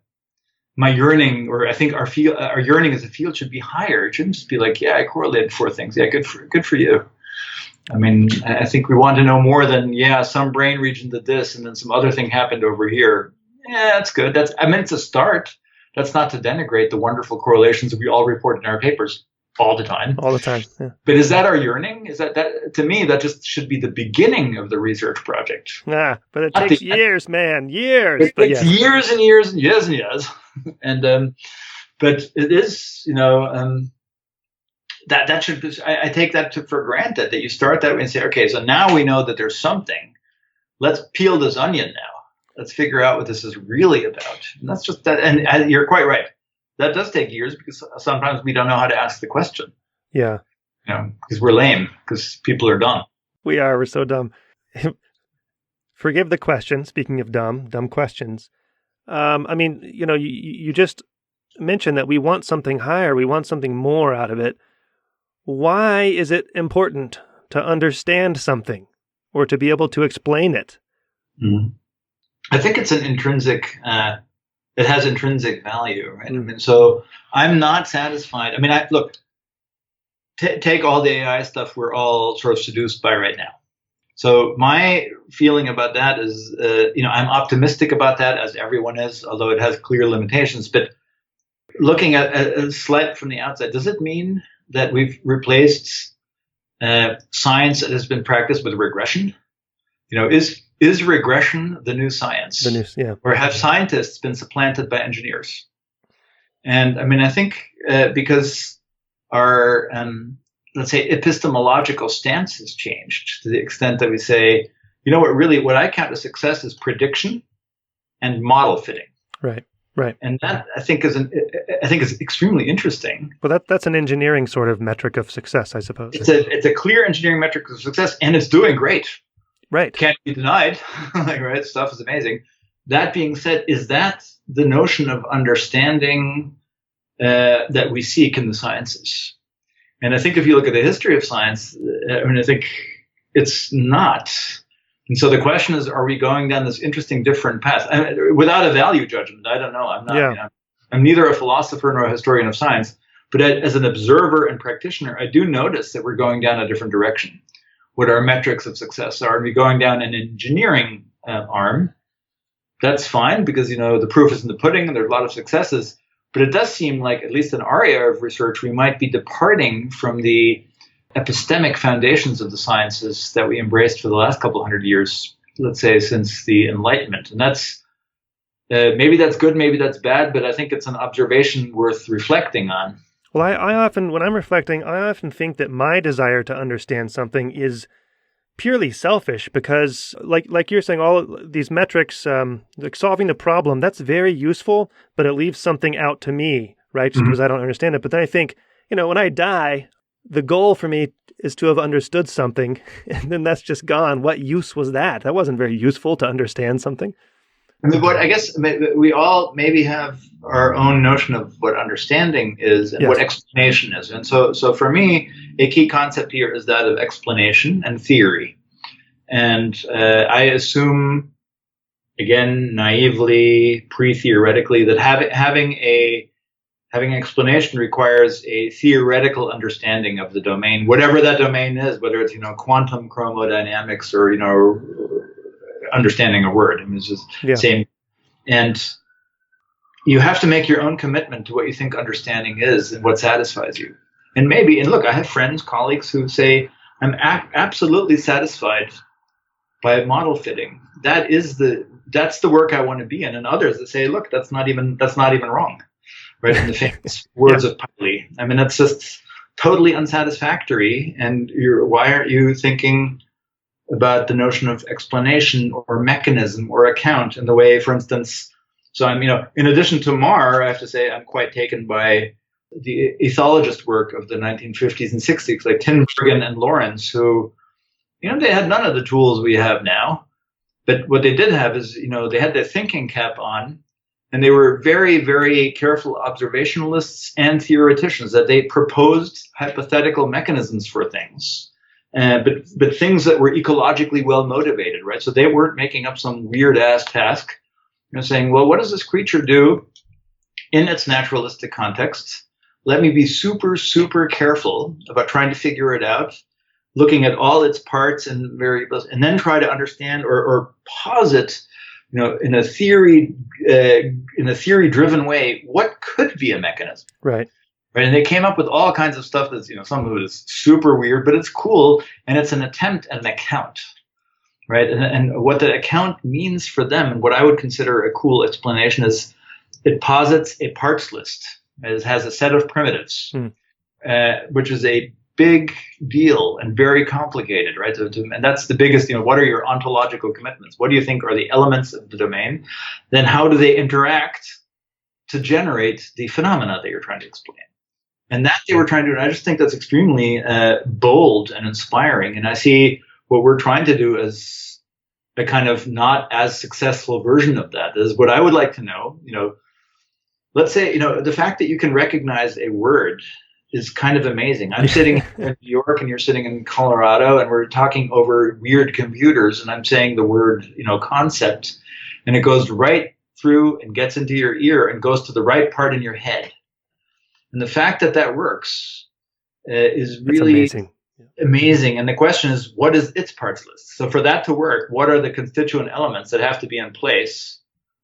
my yearning, or I think our yearning as a field should be higher. It shouldn't just be like, yeah, I correlated 4 things. Yeah, good for you. I mean, I think we want to know more than, yeah, some brain region did this and then some other thing happened over here. Yeah, that's good. It's a start. That's not to denigrate the wonderful correlations that we all report in our papers all the time. All the time. Yeah. But is that our yearning? Is that to me, that just should be the beginning of the research project. But it takes years, man, years. It takes years and years and years and years. And but it is, that should. I take that for granted that you start that way and say, okay, so now we know that there's something. Let's peel this onion now. Let's figure out what this is really about. And that's just that. And you're quite right. That does take years because sometimes we don't know how to ask the question. Yeah. Because we're lame, because people are dumb. We are. We're so dumb. Forgive the question. Speaking of dumb questions. I mean, you just mentioned that we want something higher. We want something more out of it. Why is it important to understand something or to be able to explain it? Mm-hmm. I think it's an intrinsic. It has intrinsic value, right? I mean, so I'm not satisfied. I mean, look. Take all the AI stuff we're all sort of seduced by right now. So my feeling about that is, I'm optimistic about that, as everyone is, although it has clear limitations. But looking at a slight from the outside, does it mean that we've replaced science that has been practiced with regression? Is regression the new science? Or have scientists been supplanted by engineers? And I mean, I think because our, let's say, epistemological stance has changed to the extent that we say, what I count as success is prediction and model fitting. Right. And that I think is extremely interesting. Well, that's an engineering sort of metric of success, I suppose. It's a clear engineering metric of success, and it's doing great. Right. Can't be denied. Right. Stuff is amazing. That being said, is that the notion of understanding that we seek in the sciences? And I think if you look at the history of science, I think it's not. And so the question is, are we going down this interesting different path? Without a value judgment, I don't know. I'm not. I'm neither a philosopher nor a historian of science. But as an observer and practitioner, I do notice that we're going down a different direction. What our metrics of success are. Are we going down an engineering arm? That's fine because, the proof is in the pudding and there are a lot of successes. But it does seem like, at least in our area of research, we might be departing from the epistemic foundations of the sciences that we embraced for the last couple of hundred years, let's say, since the Enlightenment. And that's maybe that's good, maybe that's bad, but I think it's an observation worth reflecting on. Well, I often, when I'm reflecting, I often think that my desire to understand something is purely selfish because, like you're saying, all these metrics, like solving the problem, that's very useful, but it leaves something out to me, right? Just because I don't understand it. But then I think, when I die, the goal for me is to have understood something, and then that's just gone. What use was that? That wasn't very useful to understand something. I mean, I guess we all maybe have our own notion of what understanding is and what explanation is. And so for me, a key concept here is that of explanation and theory. And I assume, again, naively, pre-theoretically, that having explanation requires a theoretical understanding of the domain, whatever that domain is, whether it's, quantum chromodynamics or, understanding a word. I mean, it's just the same. And you have to make your own commitment to what you think understanding is and what satisfies you. And look, I have friends, colleagues who say, I'm absolutely satisfied by model fitting. That's the work I want to be in. And others that say, look, that's not even wrong. Right? In the famous words of Poeppel. I mean, that's just totally unsatisfactory. And why aren't you thinking about the notion of explanation or mechanism or account in the way, for instance, so I'm, in addition to Marr, I have to say I'm quite taken by the ethologist work of the 1950s and 60s, like Tinbergen and Lawrence, who, they had none of the tools we have now. But what they did have is, they had their thinking cap on, and they were very, very careful observationalists and theoreticians, that they proposed hypothetical mechanisms for things. But things that were ecologically well motivated, right? So they weren't making up some weird ass task, saying, well, what does this creature do in its naturalistic context? Let me be super, super careful about trying to figure it out, looking at all its parts and variables, and then try to understand or posit, in a theory driven way, what could be a mechanism. Right. Right, and they came up with all kinds of stuff that's, some of it is super weird, but it's cool, and it's an attempt at an account, right? And what the account means for them, and what I would consider a cool explanation, is it posits a parts list. It has a set of primitives, which is a big deal and very complicated, right? And that's the biggest, what are your ontological commitments? What do you think are the elements of the domain? Then how do they interact to generate the phenomena that you're trying to explain? And that they were trying to do, and I just think that's extremely bold and inspiring. And I see what we're trying to do as a kind of not as successful version of that. Is what I would like to know. Let's say, the fact that you can recognize a word is kind of amazing. I'm sitting in New York and you're sitting in Colorado, and we're talking over weird computers, and I'm saying the word, concept. and it goes right through and gets into your ear and goes to the right part in your head. And the fact that that works is really amazing. And the question is, what is its parts list? So for that to work, what are the constituent elements that have to be in place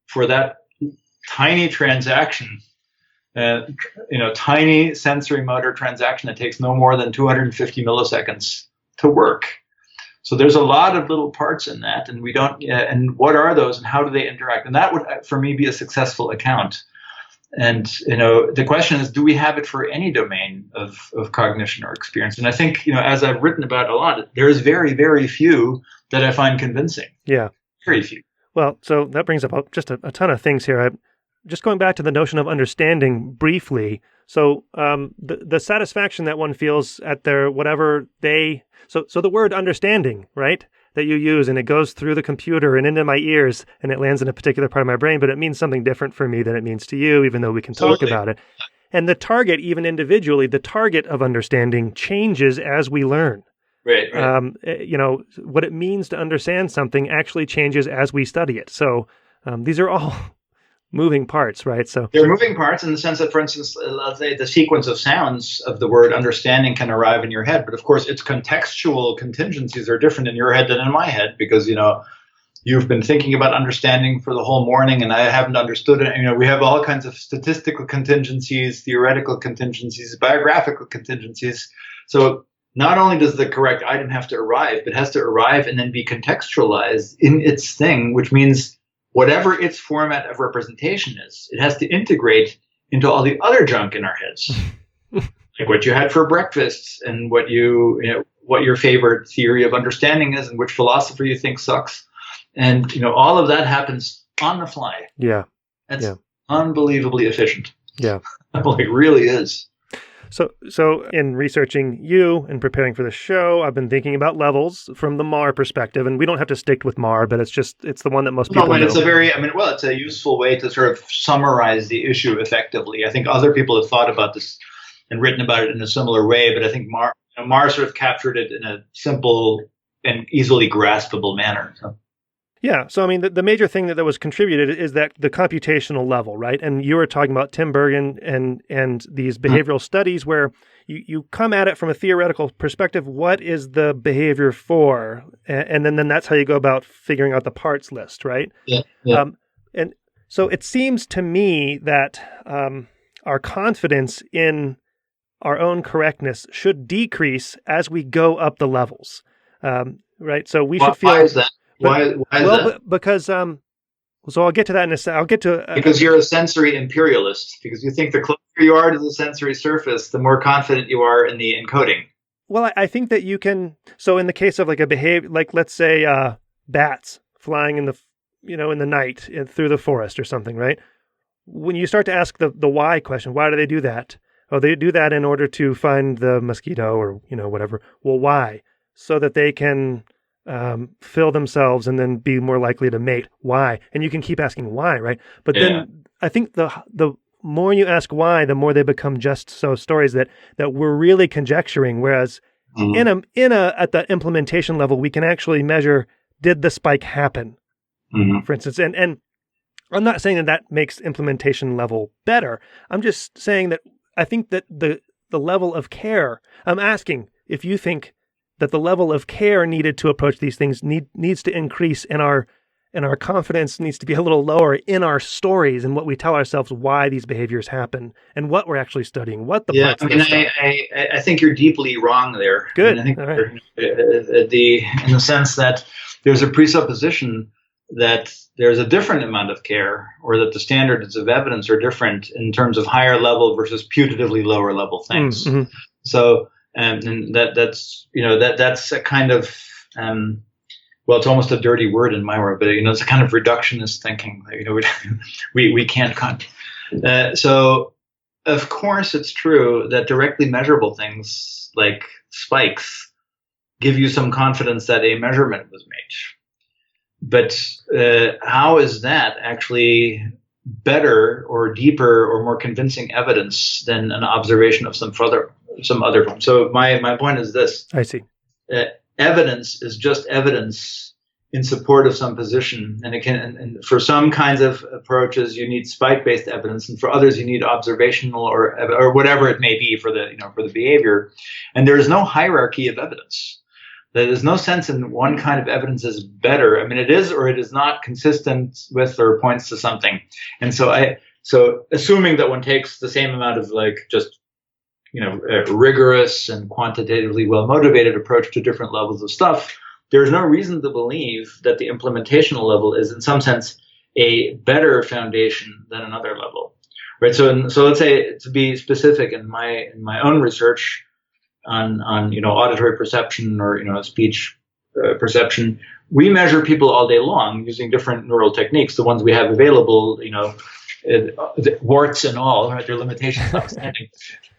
for that tiny transaction, tiny sensory motor transaction that takes no more than 250 milliseconds to work? So there's a lot of little parts in that, and we don't. And what are those, and how do they interact? And that would, for me, be a successful account. And the question is, do we have it for any domain of cognition or experience? And I think, as I've written about a lot, there's very, very few that I find convincing. Yeah, very few. Well, so that brings up just a ton of things here. Just going back to the notion of understanding briefly. So the satisfaction that one feels at their whatever they. So the word understanding, right, that you use, and it goes through the computer and into my ears, and it lands in a particular part of my brain, but it means something different for me than it means to you, even though we can talk about it. And the target, even individually, the target of understanding changes as we learn. Right. What it means to understand something actually changes as we study it. So these are all moving parts, right? So they're moving parts in the sense that, for instance, let's say the sequence of sounds of the word understanding can arrive in your head, but of course its contextual contingencies are different in your head than in my head, because you've been thinking about understanding for the whole morning and I haven't understood it. We have all kinds of statistical contingencies, theoretical contingencies, biographical contingencies. So not only does the correct item have to arrive, but it has to arrive and then be contextualized in its thing, which means whatever its format of representation is, it has to integrate into all the other junk in our heads, like what you had for breakfast and what your favorite theory of understanding is and which philosopher you think sucks. And, all of that happens on the fly. Yeah. That's unbelievably efficient. Yeah. It really is. So in researching you and preparing for the show, I've been thinking about levels from the MAR perspective, and we don't have to stick with MAR, but it's the one that most people know. It's a useful way to sort of summarize the issue effectively. I think other people have thought about this and written about it in a similar way, but I think MAR sort of captured it in a simple and easily graspable manner. So. Yeah. So, the major thing that was contributed is that the computational level, right? And you were talking about Tim Bergen and these behavioral studies where you come at it from a theoretical perspective. What is the behavior for? And then that's how you go about figuring out the parts list, right? Yeah. And so it seems to me that our confidence in our own correctness should decrease as we go up the levels, right? So we should feel... Why is that? Why is that? Because so I'll get to that in a second. I'll get to because you're a sensory imperialist. Because you think the closer you are to the sensory surface, the more confident you are in the encoding. Well, I think that you can. So in the case of like a behavior, like let's say bats flying in the in the night through the forest or something, right? When you start to ask the why question, why do they do that? Oh, they do that in order to find the mosquito or whatever. Well, why? So that they can fill themselves and then be more likely to mate. Why? And you can keep asking why, right? But then I think the more you ask why, the more they become just so stories that we're really conjecturing. Whereas at the implementation level, we can actually measure, did the spike happen? For instance, and I'm not saying that makes implementation level better. I'm just saying that I think that the level of care, I'm asking if you think that the level of care needed to approach these things needs to increase, and our confidence needs to be a little lower in our stories and what we tell ourselves why these behaviors happen and what we're actually studying, what the parts I think you're deeply wrong there. Good. I think all right. In the sense that there's a presupposition that there's a different amount of care, or that the standards of evidence are different in terms of higher level versus putatively lower level things. Mm-hmm. So. And that's a kind of it's almost a dirty word in my world, but it's a kind of reductionist thinking. We can't. So of course it's true that directly measurable things like spikes give you some confidence that a measurement was made. But how is that actually better or deeper or more convincing evidence than an observation of some other form? So my point is this. I see. Evidence is just evidence in support of some position, and and for some kinds of approaches you need spike-based evidence, and for others you need observational or whatever it may be for the behavior. And there is no hierarchy of evidence. There's no sense in one kind of evidence is better. I mean, it is or it is not consistent with or points to something. And so assuming that one takes the same amount of just a rigorous and quantitatively well-motivated approach to different levels of stuff, there's no reason to believe that the implementational level is in some sense a better foundation than another level, right? So let's say, to be specific, in my own research on auditory perception or speech perception, we measure people all day long using different neural techniques, the ones we have available, warts and all, right? Their limitations notwithstanding,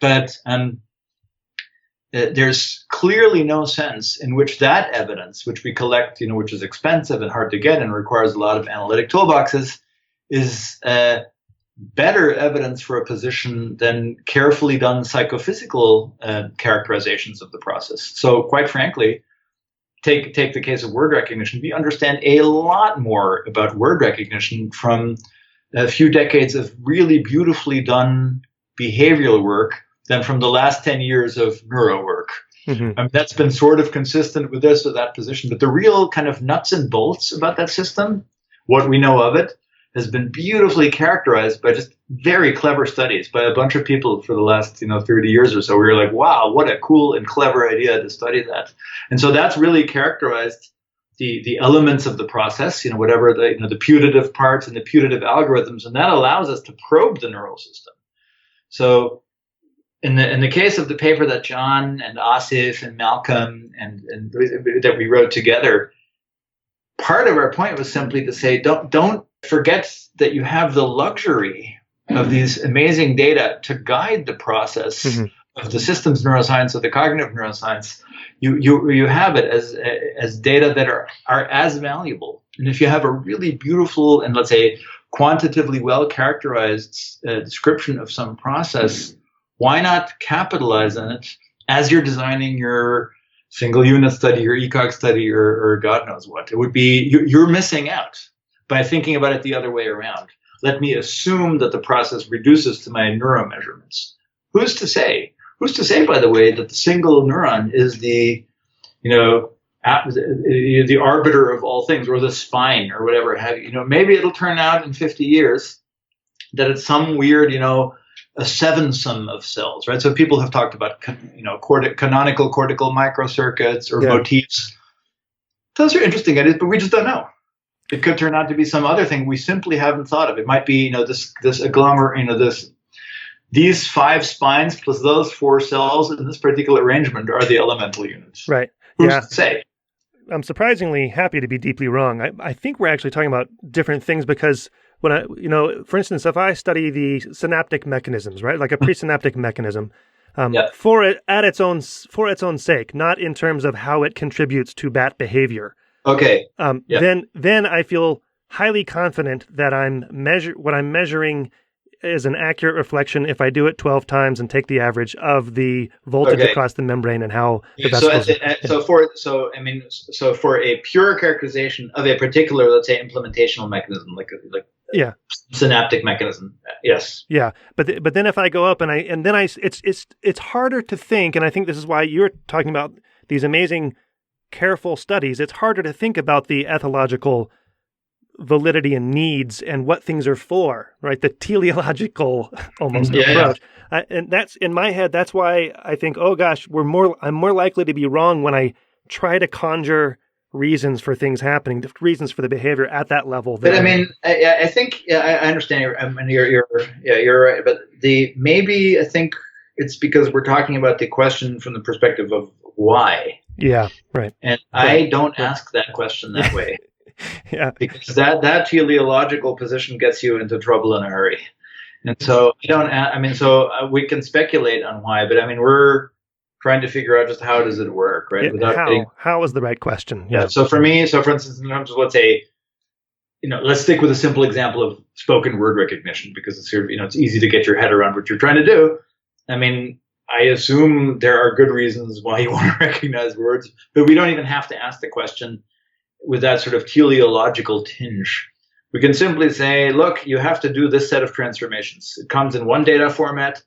but there's clearly no sense in which that evidence, which we collect, which is expensive and hard to get and requires a lot of analytic toolboxes, is better evidence for a position than carefully done psychophysical characterizations of the process. So quite frankly, take the case of word recognition. We understand a lot more about word recognition from a few decades of really beautifully done behavioral work than from the last 10 years of neuro work. Mm-hmm. I mean, that's been sort of consistent with this or that position, but the real kind of nuts and bolts about that system, what we know of it, has been beautifully characterized by just very clever studies by a bunch of people for the last 30 years or so. We were like, wow, what a cool and clever idea to study that. And so that's really characterized the elements of the process, whatever the putative parts and the putative algorithms, and that allows us to probe the neural system. So in the case of the paper that John and Asif and Malcolm and that we wrote together, part of our point was simply to say, don't forget that you have the luxury of these amazing data to guide the process of the systems neuroscience or the cognitive neuroscience. You have it as data that are as valuable. And if you have a really beautiful and, let's say, quantitatively well characterized description of some process, why not capitalize on it as you're designing your single unit study, your ECOG study, or God knows what? It would be, you're missing out by thinking about it the other way around. Let me assume that the process reduces to my neuro measurements. Who's to say? Who's to say, by the way, that the single neuron is the arbiter of all things, or the spine, or whatever have you? Maybe it'll turn out in 50 years that it's some weird, a sevensome of cells, right? So people have talked about, canonical cortical microcircuits or motifs. Those are interesting ideas, but we just don't know. It could turn out to be some other thing we simply haven't thought of. It might be, this agglomerate, these 5 spines plus those 4 cells in this particular arrangement are the elemental units. Right. Who's to say? I'm surprisingly happy to be deeply wrong. I think we're actually talking about different things, because when for instance, if I study the synaptic mechanisms, right, like a presynaptic mechanism, for its own sake, not in terms of how it contributes to bat behavior. Okay. Then I feel highly confident that what I'm measuring is an accurate reflection, if I do it 12 times and take the average of the voltage across the membrane and how the vesicles. So for a pure characterization of a particular, let's say, implementational mechanism, like synaptic mechanism, yes. Yeah, but then if I go up it's harder to think, and I think this is why you're talking about these amazing, careful studies. It's harder to think about the ethological validity and needs and what things are for, right? The teleological almost approach. And that's, in my head, that's why I think, oh gosh, I'm more likely to be wrong when I try to conjure reasons for things happening, reasons for the behavior at that level. But I think I understand. You're right. But maybe I think it's because we're talking about the question from the perspective of why. Yeah, right. And I don't ask that question that way. Yeah, because that teleological position gets you into trouble in a hurry. And so we can speculate on why, but we're trying to figure out just how does it work, right? How is the right question? Yeah. So for instance, in terms of, let's say, let's stick with a simple example of spoken word recognition, because it's it's easy to get your head around what you're trying to do. I assume there are good reasons why you want to recognize words, but we don't even have to ask the question, with that sort of teleological tinge. We can simply say, look, you have to do this set of transformations. It comes in one data format.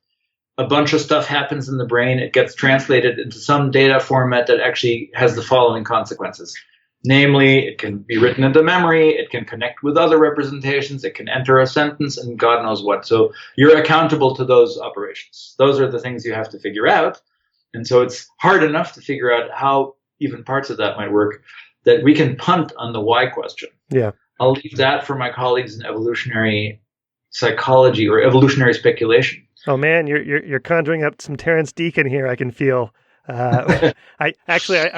A bunch of stuff happens in the brain. It gets translated into some data format that actually has the following consequences. Namely, it can be written into memory. It can connect with other representations. It can enter a sentence and God knows what. So you're accountable to those operations. Those are the things you have to figure out. And so it's hard enough to figure out how even parts of that might work that we can punt on the why question. Yeah. I'll leave that for my colleagues in evolutionary psychology or evolutionary speculation. Oh man, you're conjuring up some Terence Deacon here. I can feel. I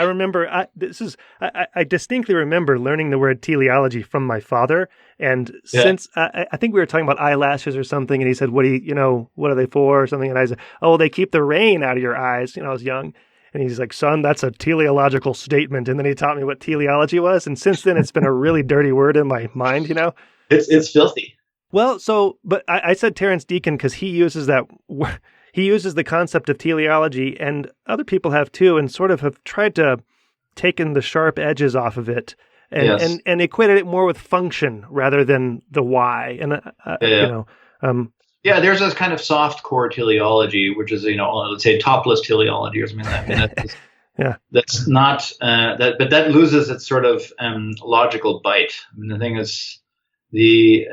remember. I distinctly remember learning the word teleology from my father. And since I think we were talking about eyelashes or something, and he said, "What are they for?" or something, and I said, "Oh, they keep the rain out of your eyes." I was young, and he's like, "Son, that's a teleological statement." And then he taught me what teleology was, and since then it's been a really dirty word in my mind. It's filthy. Well, but I said Terence Deacon because he uses he uses the concept of teleology, and other people have too, and sort of have tried to taken the sharp edges off of it and equated it more with function rather than the why. And there's this kind of soft core teleology, which is let's say topless teleology or something like that. That's not but that loses its sort of logical bite. I mean, the thing is these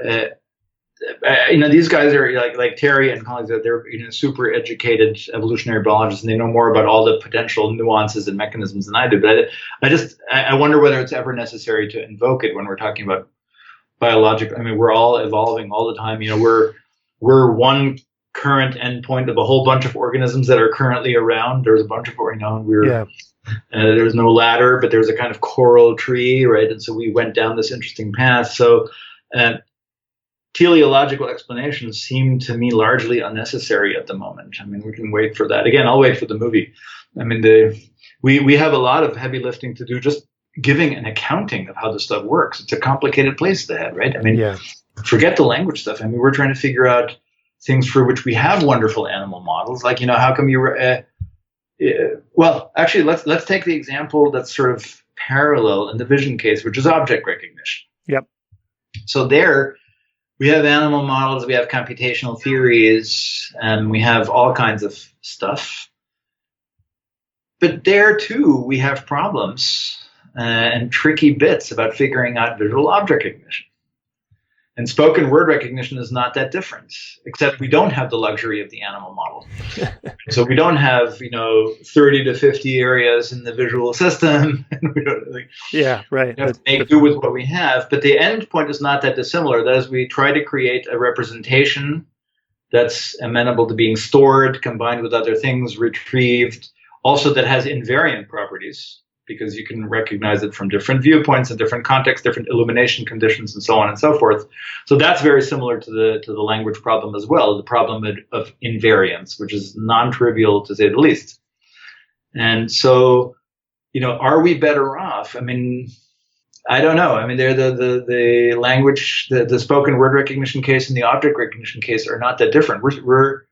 guys are like Terry and colleagues. They're super educated evolutionary biologists, and they know more about all the potential nuances and mechanisms than I do. But I wonder whether it's ever necessary to invoke it when we're talking about biological. I mean, we're all evolving all the time. We're one current endpoint of a whole bunch of organisms that are currently around. There's a bunch of there's no ladder, but there's a kind of coral tree, right? And so we went down this interesting path. So. Teleological explanations seem to me largely unnecessary at the moment. I mean, we can wait for that. Again, I'll wait for the movie. I mean, we have a lot of heavy lifting to do just giving an accounting of how this stuff works. It's a complicated place to head, right? I mean, forget the language stuff. I mean, we're trying to figure out things for which we have wonderful animal models. Like, how come well, actually, let's take the example that's sort of parallel in the vision case, which is object recognition. Yep. So there, we have animal models, we have computational theories, and we have all kinds of stuff. But there, too, we have problems and tricky bits about figuring out visual object recognition. And spoken word recognition is not that different, except we don't have the luxury of the animal model. So we don't have, 30 to 50 areas in the visual system. And we don't make do with what we have. But the end point is not that dissimilar. That is, we try to create a representation that's amenable to being stored, combined with other things, retrieved, also that has invariant properties, because you can recognize it from different viewpoints and different contexts, different illumination conditions, and so on and so forth. So that's very similar to the language problem as well, the problem of invariance, which is non-trivial to say the least. And so, are we better off? I mean, I don't know. I mean, the language, the spoken word recognition case and the object recognition case are not that different. We're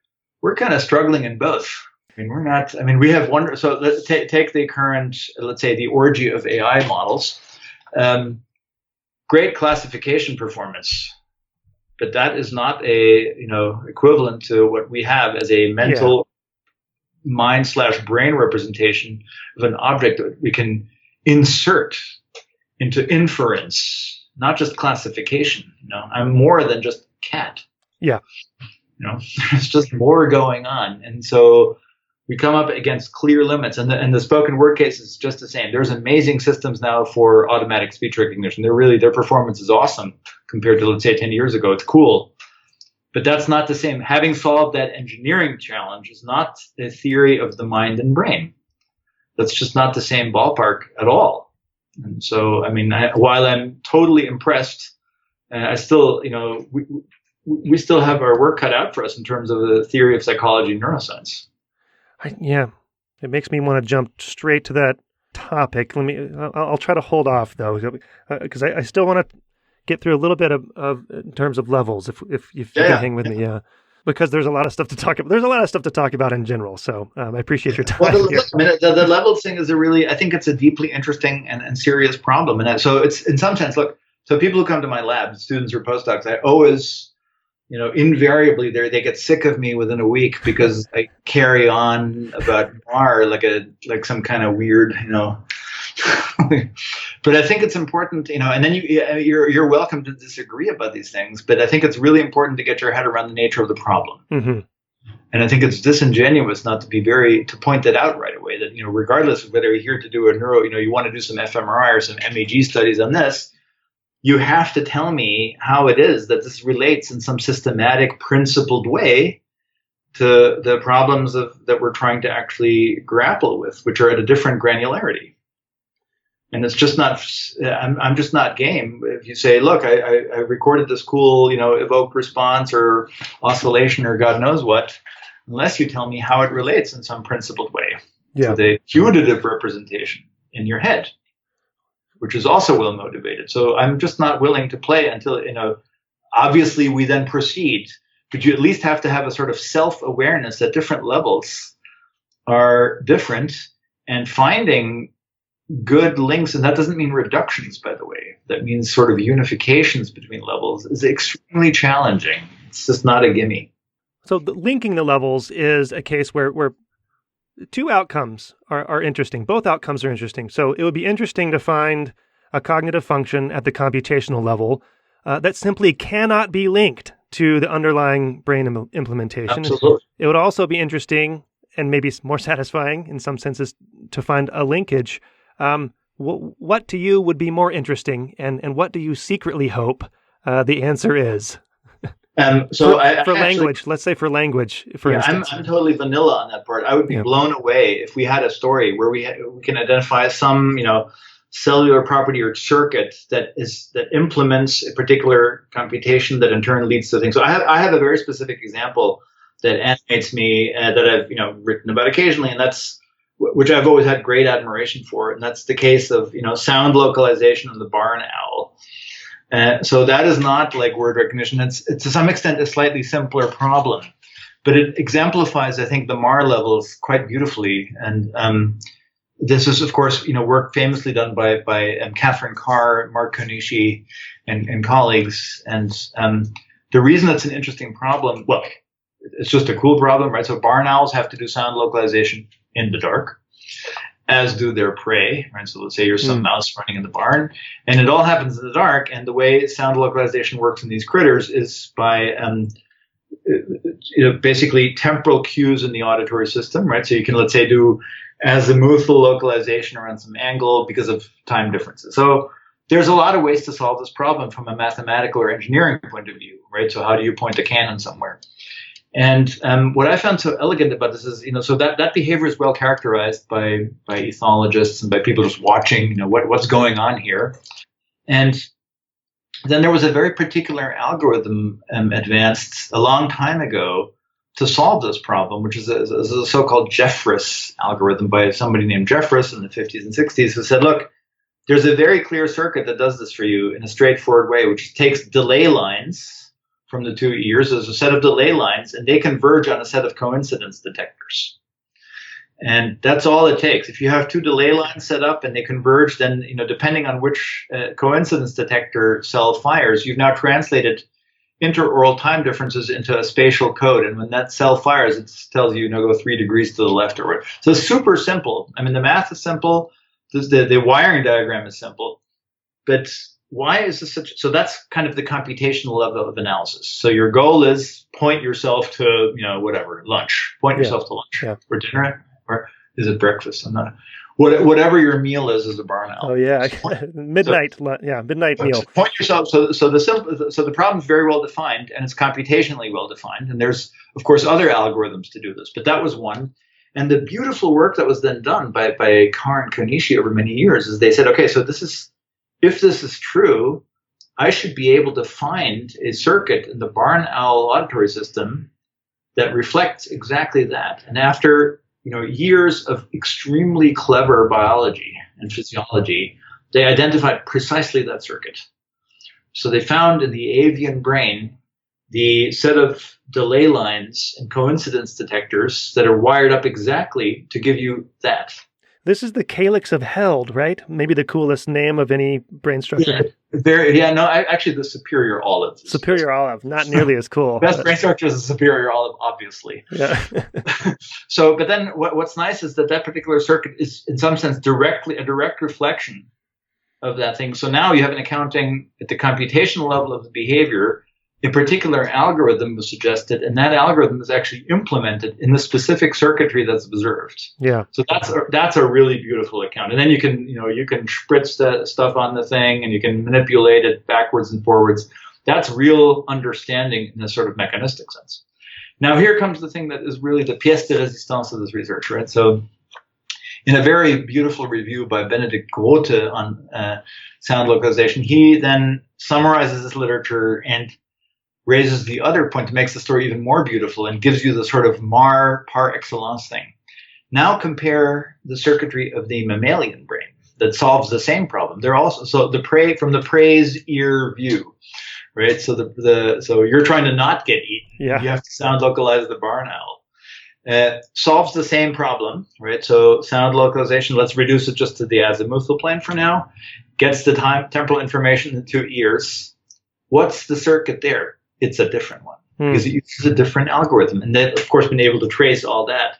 kind of struggling in both. I mean, we're not. I mean, we have one. So let's take the current, let's say, the orgy of AI models. Great classification performance, but that is not equivalent to what we have as a mental mind/brain representation of an object that we can insert into inference, not just classification. I'm more than just cat. Yeah. There's just more going on, and so. We come up against clear limits, and the spoken word case is just the same. There's amazing systems now for automatic speech recognition. Their performance is awesome compared to, let's say, 10 years ago. It's cool, but that's not the same. Having solved that engineering challenge is not the theory of the mind and brain. That's just not the same ballpark at all. And so, I mean, while I'm totally impressed, I still, we still have our work cut out for us in terms of the theory of psychology and neuroscience. It makes me want to jump straight to that topic. I'll try to hold off though, because I still want to get through a little bit of in terms of levels, if you can hang with me. Yeah. because there's a lot of stuff to talk about. There's a lot of stuff to talk about in general. So I appreciate your time. Well, the levels thing is I think it's a deeply interesting and serious problem. And so it's, in some sense, look, so people who come to my lab, students or postdocs, I always, invariably they get sick of me within a week because I carry on about noir like some kind of weird, But I think it's important, and then you're welcome to disagree about these things. But I think it's really important to get your head around the nature of the problem. Mm-hmm. And I think it's disingenuous not to point that out right away. That regardless of whether you're here to do a you want to do some fMRI or some MEG studies on this, you have to tell me how it is that this relates in some systematic, principled way to the problems that we're trying to actually grapple with, which are at a different granularity. And it's just not, I'm just not game. If you say, look, I recorded this cool, evoked response or oscillation or God knows what, unless you tell me how it relates in some principled way to the putative representation in your head, which is also well motivated. So I'm just not willing to play until, obviously we then proceed, but you at least have to have a sort of self-awareness that different levels are different, and finding good links, and that doesn't mean reductions, by the way. That means sort of unifications between levels is extremely challenging. It's just not a gimme. So linking the levels is a case where two outcomes are interesting. Both outcomes are interesting. So it would be interesting to find a cognitive function at the computational level that simply cannot be linked to the underlying brain implementation. Absolutely. It would also be interesting, and maybe more satisfying in some senses, to find a linkage. What to you would be more interesting, and what do you secretly hope the answer is? For language, let's say for language, for instance. I'm totally vanilla on that part. I would be blown away if we had a story where we can identify some, cellular property or circuit that implements a particular computation that in turn leads to things. So I have a very specific example that animates me that I've written about occasionally, and that's which I've always had great admiration for, and that's the case of sound localization of the barn owl. So that is not like word recognition. It's to some extent a slightly simpler problem, but it exemplifies, I think, the MAR levels quite beautifully. And this is, of course, work famously done by Catherine Carr, Mark Konishi, and colleagues. And the reason it's an interesting problem, well, it's just a cool problem, right? So barn owls have to do sound localization in the dark, as do their prey, right? So let's say you're some mouse running in the barn, and it all happens in the dark. And the way sound localization works in these critters is by basically temporal cues in the auditory system, right? So you can, let's say, do azimuthal localization around some angle because of time differences. So there's a lot of ways to solve this problem from a mathematical or engineering point of view, right? So how do you point a cannon somewhere? And what I found so elegant about this is, so that behavior is well characterized by ethologists and by people just watching, what's going on here. And then there was a very particular algorithm advanced a long time ago to solve this problem, which is a so-called Jeffress algorithm by somebody named Jeffress in the 50s and 60s, who said, look, there's a very clear circuit that does this for you in a straightforward way, which takes delay lines from the two ears. There's a set of delay lines, and they converge on a set of coincidence detectors. And that's all it takes. If you have two delay lines set up and they converge, then, depending on which coincidence detector cell fires, you've now translated interoral time differences into a spatial code. And when that cell fires, it tells you, go 3 degrees to the left or right. So it's super simple. I mean, the math is simple. The wiring diagram is simple. But why is this such? So that's kind of the computational level of analysis. So your goal is point yourself to, whatever, lunch. Point yourself to lunch or dinner, or is it breakfast? I'm not. Whatever your meal is a barn owl. Oh yeah, midnight meal. Point yourself. So the problem is very well defined, and it's computationally well defined. And there's, of course, other algorithms to do this, but that was one. And the beautiful work that was then done by Carr and Konishi over many years is they said, okay, so if this is true, I should be able to find a circuit in the barn owl auditory system that reflects exactly that. And after years of extremely clever biology and physiology, they identified precisely that circuit. So they found in the avian brain the set of delay lines and coincidence detectors that are wired up exactly to give you that. This is the calyx of Held, right? Maybe the coolest name of any brain structure. Actually, the superior olive. Superior olive, not nearly as cool. Best brain structure is the superior olive, obviously. Yeah. But then what's nice is that particular circuit is, in some sense, a direct reflection of that thing. So now you have an accounting at the computational level of the behavior. A particular algorithm was suggested, and that algorithm is actually implemented in the specific circuitry that's observed. Yeah. So that's a really beautiful account. And then you can spritz the stuff on the thing, and you can manipulate it backwards and forwards. That's real understanding in a sort of mechanistic sense. Now here comes the thing that is really the pièce de résistance of this research, right? So in a very beautiful review by Benedict Grote on sound localization, he then summarizes this literature and raises the other point, makes the story even more beautiful, and gives you the sort of par excellence thing. Now compare the circuitry of the mammalian brain that solves the same problem. They're also from the praise ear view, right? So so you're trying to not get eaten. Yeah. You have to sound localize the barn owl. Solves the same problem, right? So sound localization, let's reduce it just to the azimuthal plane for now. Gets the temporal information into ears. What's the circuit there? It's a different one because it uses a different algorithm. And they've, of course, been able to trace all that.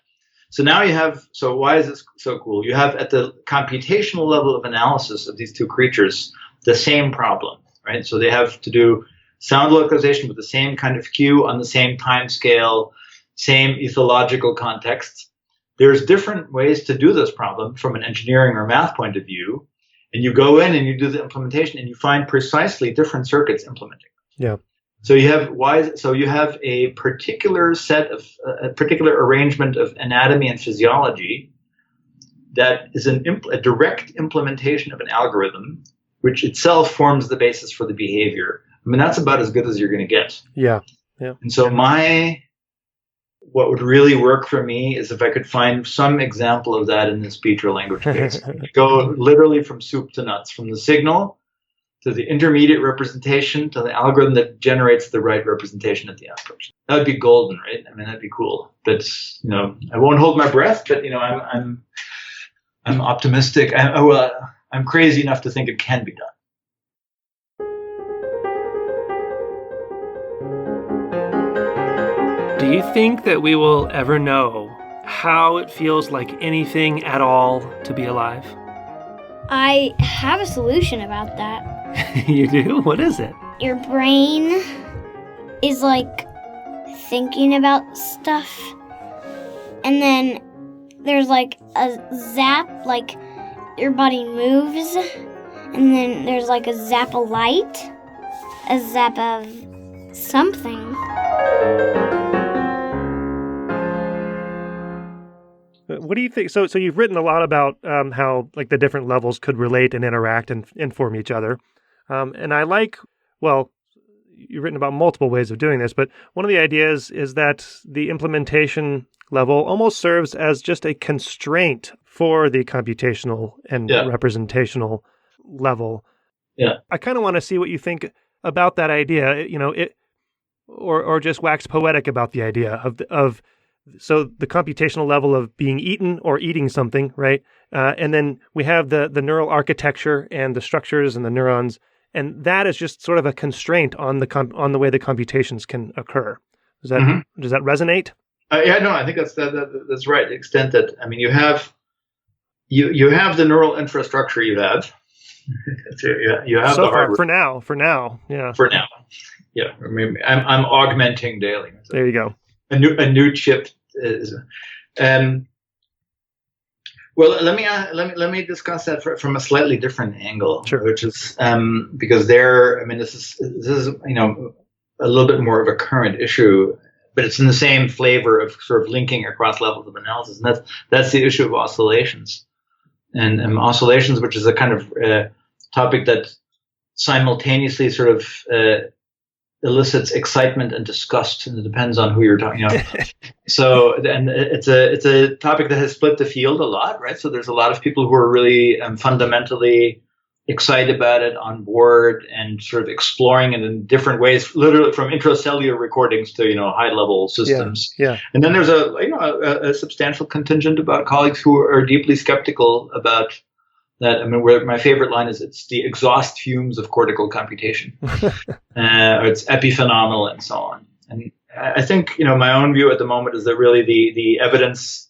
So now so why is this so cool? You have at the computational level of analysis of these two creatures, the same problem, right? So they have to do sound localization with the same kind of cue on the same time scale, same ethological context. There's different ways to do this problem from an engineering or math point of view. And you go in and you do the implementation and you find precisely different circuits implementing. Yeah. So you have a particular a particular arrangement of anatomy and physiology that is a direct implementation of an algorithm, which itself forms the basis for the behavior. I mean, that's about as good as you're going to get. Yeah. Yeah. And so what would really work for me is if I could find some example of that in the speech or language case. Go literally from soup to nuts, from the signal to the intermediate representation to the algorithm that generates the right representation at the output. That would be golden, right? I mean, that'd be cool. But I won't hold my breath. But I'm optimistic. I'm crazy enough to think it can be done. Do you think that we will ever know how it feels like anything at all to be alive? I have a solution about that. You do? What is it? Your brain is like thinking about stuff, and then there's like a zap, like your body moves, and then there's like a zap of light, a zap of something. What do you think? So you've written a lot about how like the different levels could relate and interact and inform each other. And I you've written about multiple ways of doing this, but one of the ideas is that the implementation level almost serves as just a constraint for the computational and representational level. Yeah. I kind of want to see what you think about that idea, or just wax poetic about the idea so the computational level of being eaten or eating something, right? And then we have the neural architecture and the structures and the neurons, and that is just sort of a constraint on the way the computations can occur. Does that resonate? I think that's right. The extent that you have the neural infrastructure you have. You have so the hardware for now, yeah. For now, yeah. I'm augmenting daily. So there you go. A new chip is. Well, let me discuss that from a slightly different angle, sure. Which is because this is a little bit more of a current issue, but it's in the same flavor of sort of linking across levels of analysis, and that's the issue of oscillations, and oscillations, which is a kind of topic that simultaneously sort of elicits excitement and disgust, and it depends on who you're talking. So, and it's a topic that has split the field a lot, right? So there's a lot of people who are really fundamentally excited about it, on board, and sort of exploring it in different ways, literally from intracellular recordings to high level systems. Yeah. And then there's a substantial contingent about colleagues who are deeply skeptical about that. I mean, where my favorite line is, it's the exhaust fumes of cortical computation, or it's epiphenomenal and so on. And I think my own view at the moment is that really the evidence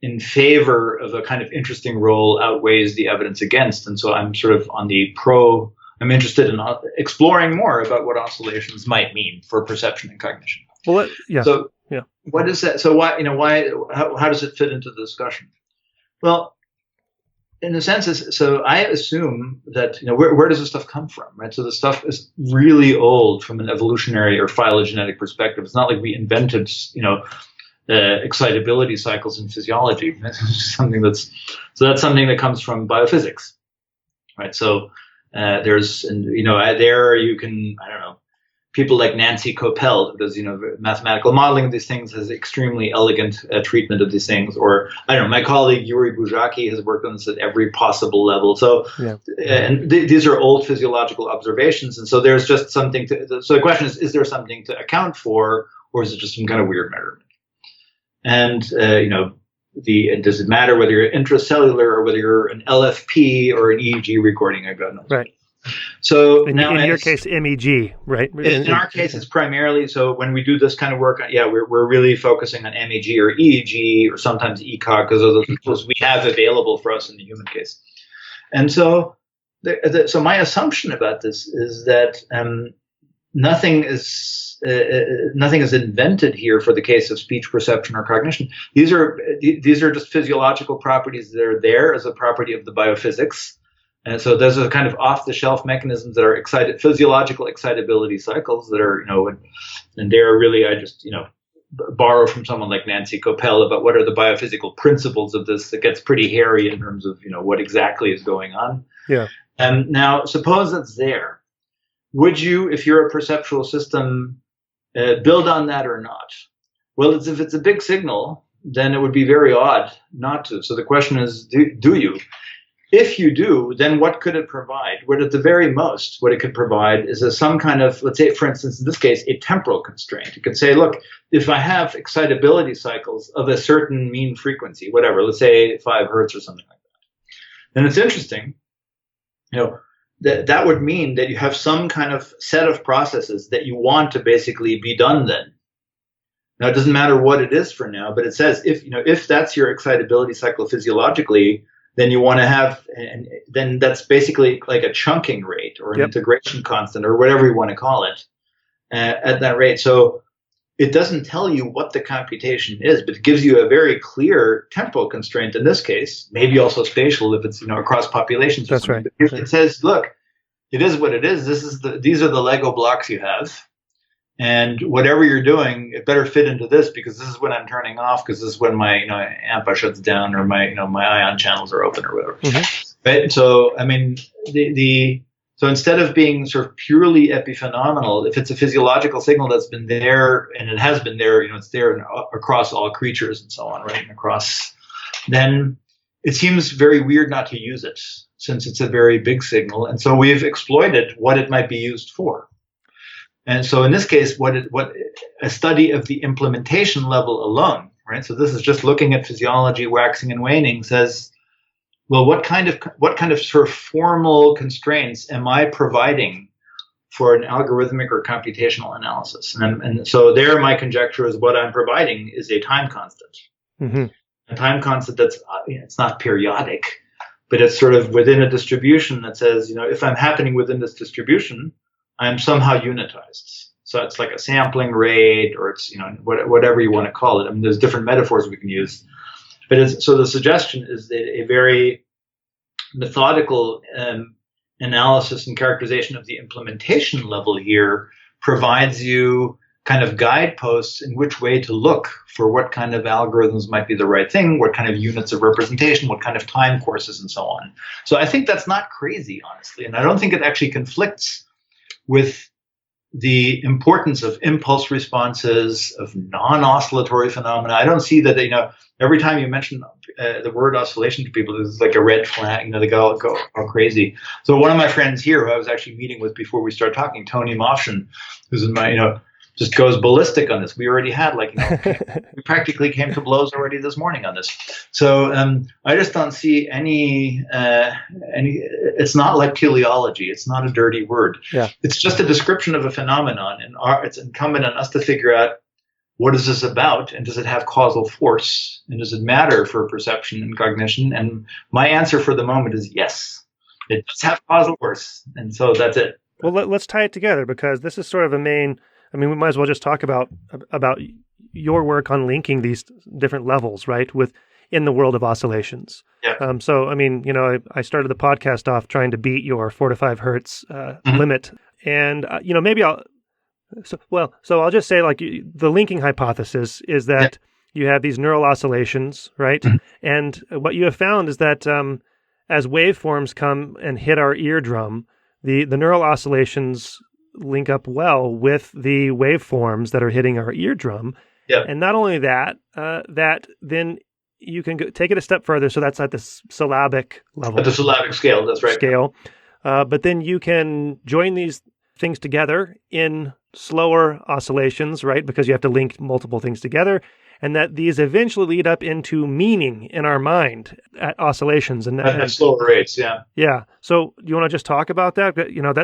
in favor of a kind of interesting role outweighs the evidence against. And so I'm sort of on the pro. I'm interested in exploring more about what oscillations might mean for perception and cognition. Well, yeah. So yeah. What is that? So why, how does it fit into the discussion? Well, in a sense, so I assume that, where does this stuff come from, right? So the stuff is really old from an evolutionary or phylogenetic perspective. It's not like we invented, excitability cycles in physiology. That's something that's something that comes from biophysics, right? So there's, there you can, I don't know, people like Nancy Coppell, who does, mathematical modeling of these things, has extremely elegant treatment of these things. Or, I don't know, my colleague Yuri Bujaki has worked on this at every possible level. So, and these are old physiological observations. And so there's just something so the question is there something to account for, or is it just some kind of weird measurement? And, does it matter whether you're intracellular or whether you're an LFP or an EEG recording? I've got no. Right. So in your case, MEG, right? In our case, it's primarily, so when we do this kind of work, we're really focusing on MEG or EEG or sometimes ECOG, because those are the tools we have available for us in the human case. And so, so my assumption about this is that nothing is invented here for the case of speech perception or cognition. These are just physiological properties that are there as a property of the biophysics. And so those are kind of off-the-shelf mechanisms that are physiological excitability cycles that are, and they're really, I just, borrow from someone like Nancy Coppell about what are the biophysical principles of this. It gets pretty hairy in terms of, what exactly is going on. Yeah. Now, suppose it's there. Would you, if you're a perceptual system, build on that or not? Well, if it's a big signal, then it would be very odd not to. So the question is, do you? If you do, then what could it provide? What at the very most, what it could provide is some kind of, let's say, for instance, in this case, a temporal constraint. It could say, look, if I have excitability cycles of a certain mean frequency, whatever, let's say 5 hertz or something like that, then it's interesting, that would mean that you have some kind of set of processes that you want to basically be done then. Now, it doesn't matter what it is for now, but it says if that's your excitability cycle physiologically, then you want to have, and then that's basically like a chunking rate or an integration constant or whatever you want to call it at that rate. So it doesn't tell you what the computation is, but it gives you a very clear temporal constraint in this case, maybe also spatial if it's across populations. That's right. It says, look, it is what it is. These are the Lego blocks you have. And whatever you're doing, it better fit into this because this is when I'm turning off because this is when my AMPA shuts down or my my ion channels are open or whatever. Mm-hmm. Right? So I mean so instead of being sort of purely epiphenomenal, if it's a physiological signal that's been there and it has been there, it's there across all creatures and so on, right? And across, then it seems very weird not to use it since it's a very big signal. And so we've exploited what it might be used for. And so in this case, what a study of the implementation level alone, right? So this is just looking at physiology waxing and waning, says, well, what kind of sort of formal constraints am I providing for an algorithmic or computational analysis? And so there, my conjecture is what I'm providing is a time constant. Mm-hmm. A time constant that's it's not periodic, but it's sort of within a distribution that says, if I'm happening within this distribution, I'm somehow unitized. So it's like a sampling rate, or it's whatever you want to call it. I mean, there's different metaphors we can use, but so the suggestion is that a very methodical analysis and characterization of the implementation level here provides you kind of guideposts in which way to look for what kind of algorithms might be the right thing, what kind of units of representation, what kind of time courses, and so on. So I think that's not crazy, honestly, and I don't think it actually conflicts with the importance of impulse responses, of non-oscillatory phenomena. I don't see that, every time you mention the word oscillation to people, there's like a red flag, they go crazy. So one of my friends here who I was actually meeting with before we started talking, Tony Mofshin, who's in my, just goes ballistic on this. We already had we practically came to blows already this morning on this. So I just don't see any, it's not like teleology. It's not a dirty word. Yeah. It's just a description of a phenomenon, and it's incumbent on us to figure out what is this about, and does it have causal force, and does it matter for perception and cognition? And my answer for the moment is yes. It does have causal force, and so that's it. Well, let's tie it together, because this is sort of we might as well just talk about your work on linking these different levels, right, in the world of oscillations. Yeah. I started the podcast off trying to beat your 4 to 5 hertz limit, and maybe I'll just say, the linking hypothesis is that you have these neural oscillations, right? And what you have found is that as waveforms come and hit our eardrum, the neural oscillations link up well with the waveforms that are hitting our eardrum. Yeah. And not only that, that then you can take it a step further. So that's at the syllabic level. At the syllabic scale, that's right. But then you can join these things together in slower oscillations, right? Because you have to link multiple things together. And that these eventually lead up into meaning in our mind at oscillations. At slower rates, yeah. Yeah. So do you want to just talk about that?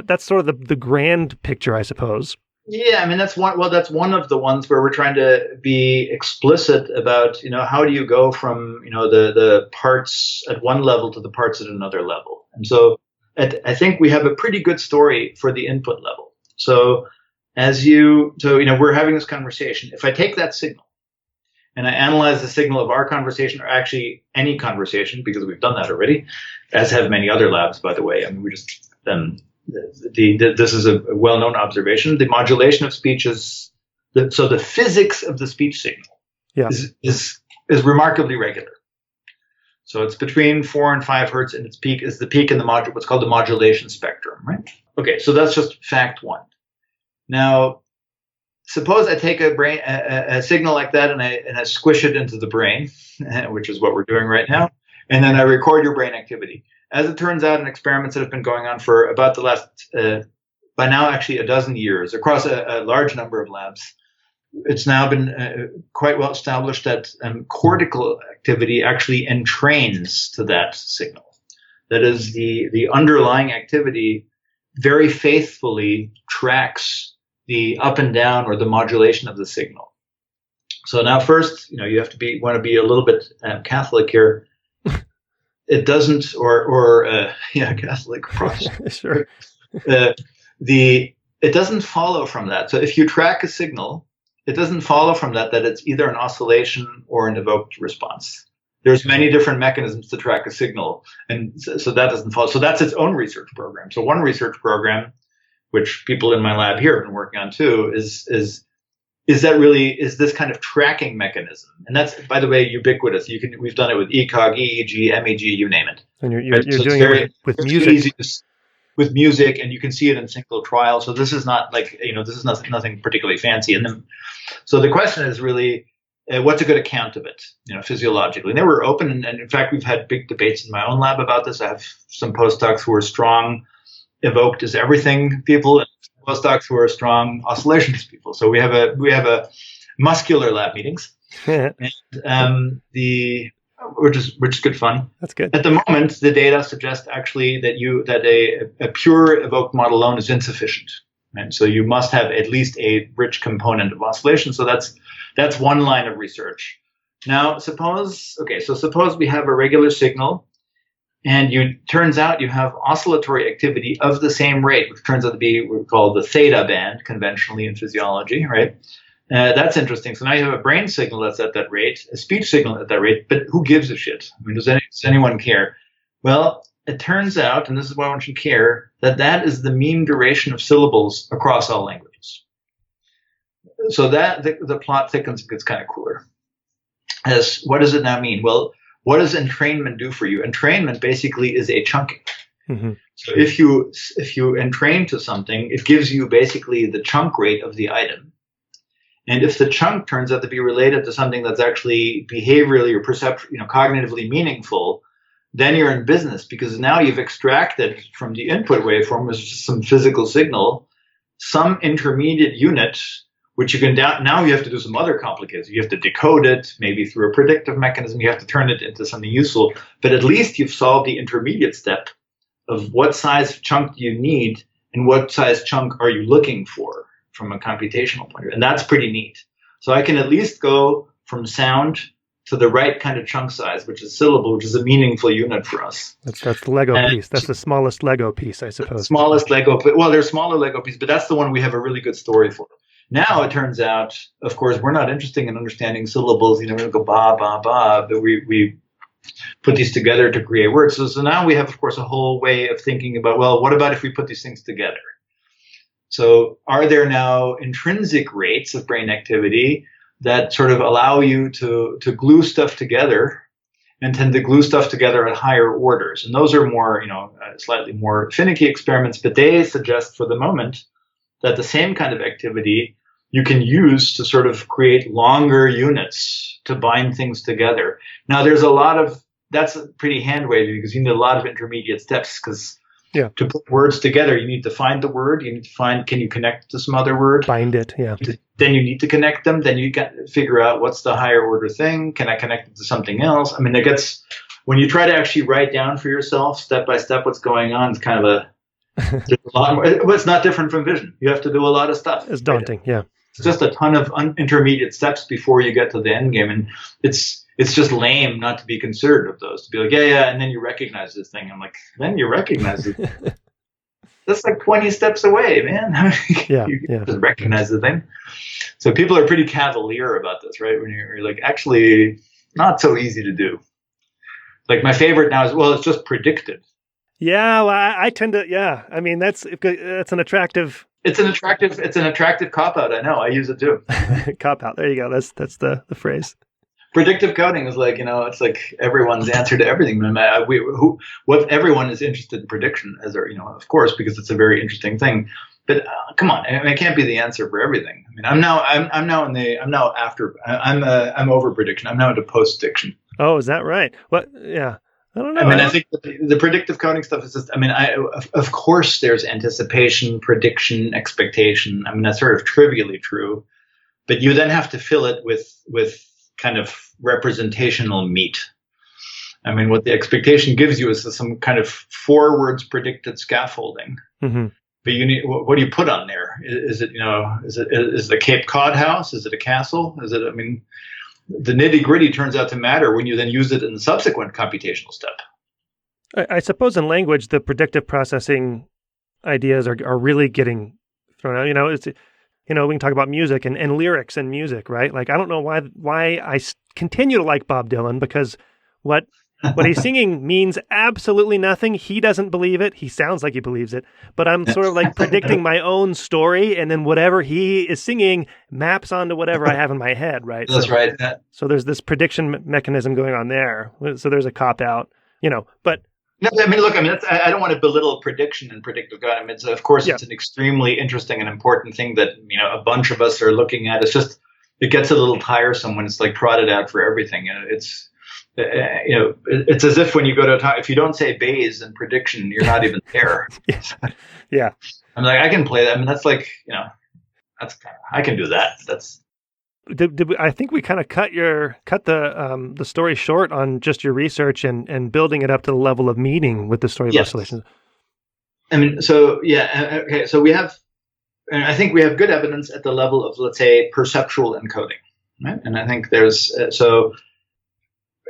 That's sort of the grand picture, I suppose. Yeah, that's one of the ones where we're trying to be explicit about, how do you go from, the parts at one level to the parts at another level. And so I think we have a pretty good story for the input level. So we're having this conversation. If I take that signal, and I analyze the signal of our conversation, or actually any conversation, because we've done that already, as have many other labs, by the way. This is a well-known observation. The modulation of speech the physics of the speech signal is remarkably regular. So it's between 4 and 5 hertz, and its peak is the peak in what's called the modulation spectrum, right? Okay, so that's just fact one. Now, suppose I take a signal like that and I squish it into the brain, which is what we're doing right now, and then I record your brain activity. As it turns out, in experiments that have been going on for about the last, by now actually a dozen years, across a large number of labs, it's now been quite well established that cortical activity actually entrains to that signal. That is, the underlying activity very faithfully tracks the up and down or the modulation of the signal. So now first, you want to be a little bit Catholic here. It doesn't, Catholic cross. Sure. It doesn't follow from that. So if you track a signal, it doesn't follow from that it's either an oscillation or an evoked response. There's many different mechanisms to track a signal, and so that doesn't follow. So that's its own research program. So one research program, which people in my lab here have been working on too, is this kind of tracking mechanism, and that's, by the way, ubiquitous. We've done it with ECOG, EEG, MEG, you name it. And you're doing it with music. Easy with music, and you can see it in single trials. So this is not nothing particularly fancy. And then, so the question is really, what's a good account of it, physiologically? And they were open, and in fact, we've had big debates in my own lab about this. I have some postdocs who are strong evoked is everything people, and postdocs who are strong oscillations people. So we have a muscular lab meetings, and which is good fun. That's good. At the moment, the data suggest actually that a pure evoked model alone is insufficient, and so you must have at least a rich component of oscillation. So that's one line of research. Now, suppose we have a regular signal, and turns out you have oscillatory activity of the same rate, which turns out to be what we call the theta band conventionally in physiology, right? That's interesting. So now you have a brain signal that's at that rate, a speech signal at that rate, but who gives a shit? Does anyone care? Well, it turns out, and this is why I want you to care, that is the mean duration of syllables across all languages. So that the plot thickens and gets kind of cooler. What does it now mean? Well, what does entrainment do for you? Entrainment basically is a chunking. Mm-hmm. So if you entrain to something, it gives you basically the chunk rate of the item. And if the chunk turns out to be related to something that's actually behaviorally or cognitively meaningful, then you're in business, because now you've extracted from the input waveform, which is just some physical signal, some intermediate unit, which you can now you have to do some other complicated. You have to decode it, maybe through a predictive mechanism. You have to turn it into something useful. But at least you've solved the intermediate step of what size chunk do you need and what size chunk are you looking for from a computational point of view. And that's pretty neat. So I can at least go from sound to the right kind of chunk size, which is syllable, which is a meaningful unit for us. That's the Lego piece. That's the smallest Lego piece, I suppose. Smallest Lego. Well, there's smaller Lego pieces, but that's the one we have a really good story for. Now it turns out, of course, we're not interested in understanding syllables. We don't go ba, ba, ba, but we put these together to create words. So now we have, of course, a whole way of thinking about, well, what about if we put these things together? So are there now intrinsic rates of brain activity that sort of allow you to glue stuff together and tend to glue stuff together at higher orders? And those are more, slightly more finicky experiments, but they suggest for the moment that the same kind of activity you can use to sort of create longer units to bind things together. Now, that's pretty hand-wavy, because you need a lot of intermediate steps, because to put words together, you need to find the word. You need to find, can you connect it to some other word? Bind it, yeah. Then you need to connect them. Then you got to figure out what's the higher order thing. Can I connect it to something else? I mean, when you try to actually write down for yourself step by step what's going on, it's kind of there's a lot more. But it's not different from vision. You have to do a lot of stuff. It's daunting, yeah. It's just a ton of intermediate steps before you get to the end game. And it's just lame not to be considerate of those, to be like, yeah, and then you recognize this thing. I'm like, then you recognize it. That's like 20 steps away, man. You just recognize the thing. So people are pretty cavalier about this, right? When you're like, actually, not so easy to do. Like my favorite now is, well, it's just predicted. Yeah, well, I tend to, yeah. I mean, that's an attractive. It's an attractive cop-out. I know. I use it too. Cop-out. There you go. That's the phrase. Predictive coding is like, it's like everyone's answer to everything. What everyone is interested in prediction, of course, because it's a very interesting thing. But come on, it can't be the answer for everything. I mean, I'm over prediction. I'm now into post-diction. Oh, is that right? What? Yeah. I don't know. I mean, I think the predictive coding stuff is just, of course there's anticipation, prediction, expectation. I mean, that's sort of trivially true, but you then have to fill it with kind of representational meat. I mean, what the expectation gives you is some kind of forwards predicted scaffolding. Mm-hmm. But you need, what do you put on there? Is it a Cape Cod house? Is it a castle? The nitty gritty turns out to matter when you then use it in the subsequent computational step. I suppose in language, the predictive processing ideas are really getting thrown out. We can talk about music and lyrics and music, right? Like, I don't know why I continue to like Bob Dylan, because what he's singing means absolutely nothing. He doesn't believe it. He sounds like he believes it, but I'm sort of like predicting my own story, and then whatever he is singing maps onto whatever I have in my head, right? That's right. So there's this prediction mechanism going on there. So there's a cop-out, but... No, I don't want to belittle prediction and predictive coding. Of course, it's an extremely interesting and important thing that, a bunch of us are looking at. It's just, it gets a little tiresome when it's like prodded out for everything. It's as if when you go to talk, if you don't say Bayes and prediction, you're not even there. Yeah. I'm like, I can play that. That's like, I can do that. That's. I think we kind of cut the story short on just your research and building it up to the level of meaning with the story of oscillations. Okay. So we have, and I think we have good evidence at the level of, let's say, perceptual encoding, right? And I think there's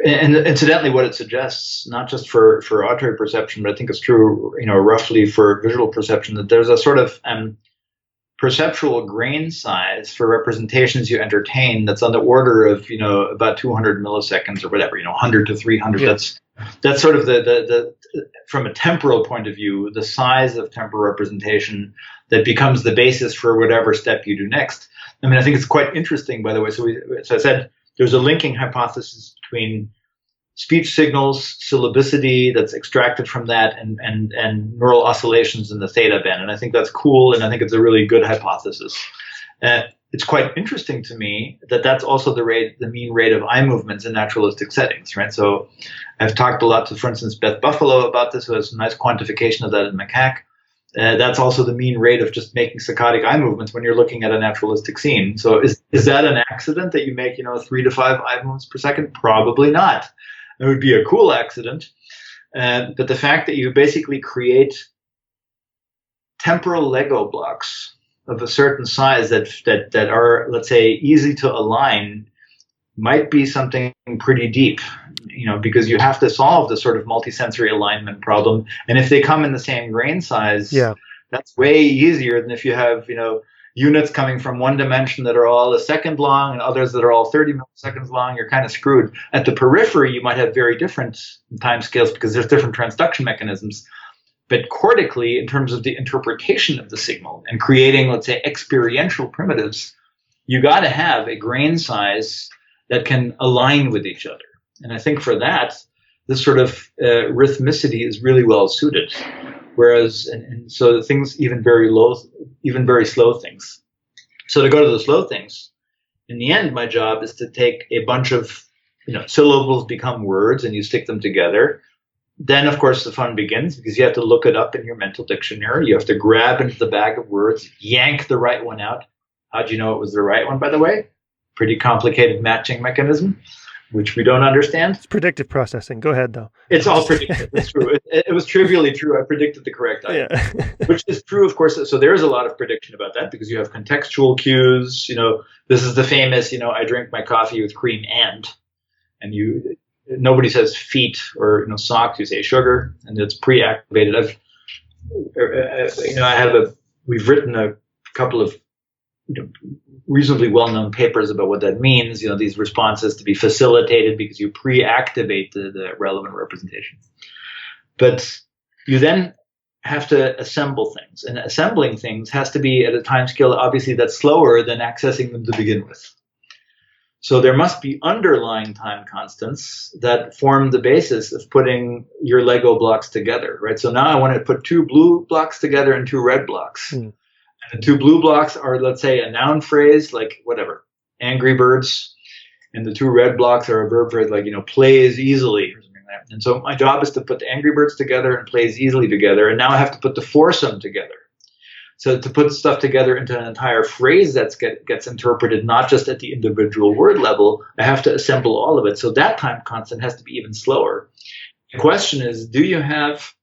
and incidentally, what it suggests, not just for auditory perception, but I think it's true, roughly for visual perception, that there's a sort of perceptual grain size for representations you entertain that's on the order of about 200 milliseconds or whatever, 100 to 300. Yeah. That's sort of the from a temporal point of view, the size of temporal representation that becomes the basis for whatever step you do next. I think it's quite interesting, by the way. So I said there's a linking hypothesis between speech signals, syllabicity that's extracted from that, and neural oscillations in the theta band. And I think that's cool, and I think it's a really good hypothesis. It's quite interesting to me that that's also the mean rate of eye movements in naturalistic settings, right? So I've talked a lot to, for instance, Beth Buffalo about this, who has a nice quantification of that in macaque. That's also the mean rate of just making saccadic eye movements when you're looking at a naturalistic scene. So is that an accident that you make, 3 to 5 eye movements per second? Probably not. It would be a cool accident. But the fact that you basically create temporal Lego blocks of a certain size that are, let's say, easy to align might be something pretty deep, because you have to solve the sort of multisensory alignment problem. And if they come in the same grain size, that's way easier than if you have, units coming from one dimension that are all a second long and others that are all 30 milliseconds long. You're kind of screwed. At the periphery, you might have very different time scales because there's different transduction mechanisms. But cortically, in terms of the interpretation of the signal and creating, let's say, experiential primitives, you got to have a grain size that can align with each other. And I think for that, this sort of rhythmicity is really well suited. Whereas, and so the things, even very slow things. So to go to the slow things, in the end, my job is to take a bunch of, syllables become words and you stick them together. Then, of course, the fun begins because you have to look it up in your mental dictionary. You have to grab into the bag of words, yank the right one out. How'd you know it was the right one, by the way? Pretty complicated matching mechanism, which we don't understand. It's predictive processing. Go ahead, though. It's all predictive. It's true. It was trivially true. I predicted the correct item, which is true, of course. So there is a lot of prediction about that because you have contextual cues. This is the famous, I drink my coffee with cream and nobody says feet or socks. You say sugar, and it's pre-activated. We've written a couple of reasonably well-known papers about what that means. These responses to be facilitated because you pre-activate the relevant representation. But you then have to assemble things, and assembling things has to be at a time scale, obviously, that's slower than accessing them to begin with. So there must be underlying time constants that form the basis of putting your Lego blocks together, right? So now I want to put 2 blue blocks together and 2 red blocks. And the 2 blue blocks are, let's say, a noun phrase, like whatever, Angry Birds. And the 2 red blocks are a verb phrase, like, plays easily or something like that. And so my job is to put the Angry Birds together and plays easily together. And now I have to put the foursome together. So to put stuff together into an entire phrase that gets interpreted not just at the individual word level, I have to assemble all of it. So that time constant has to be even slower. The question is, do you have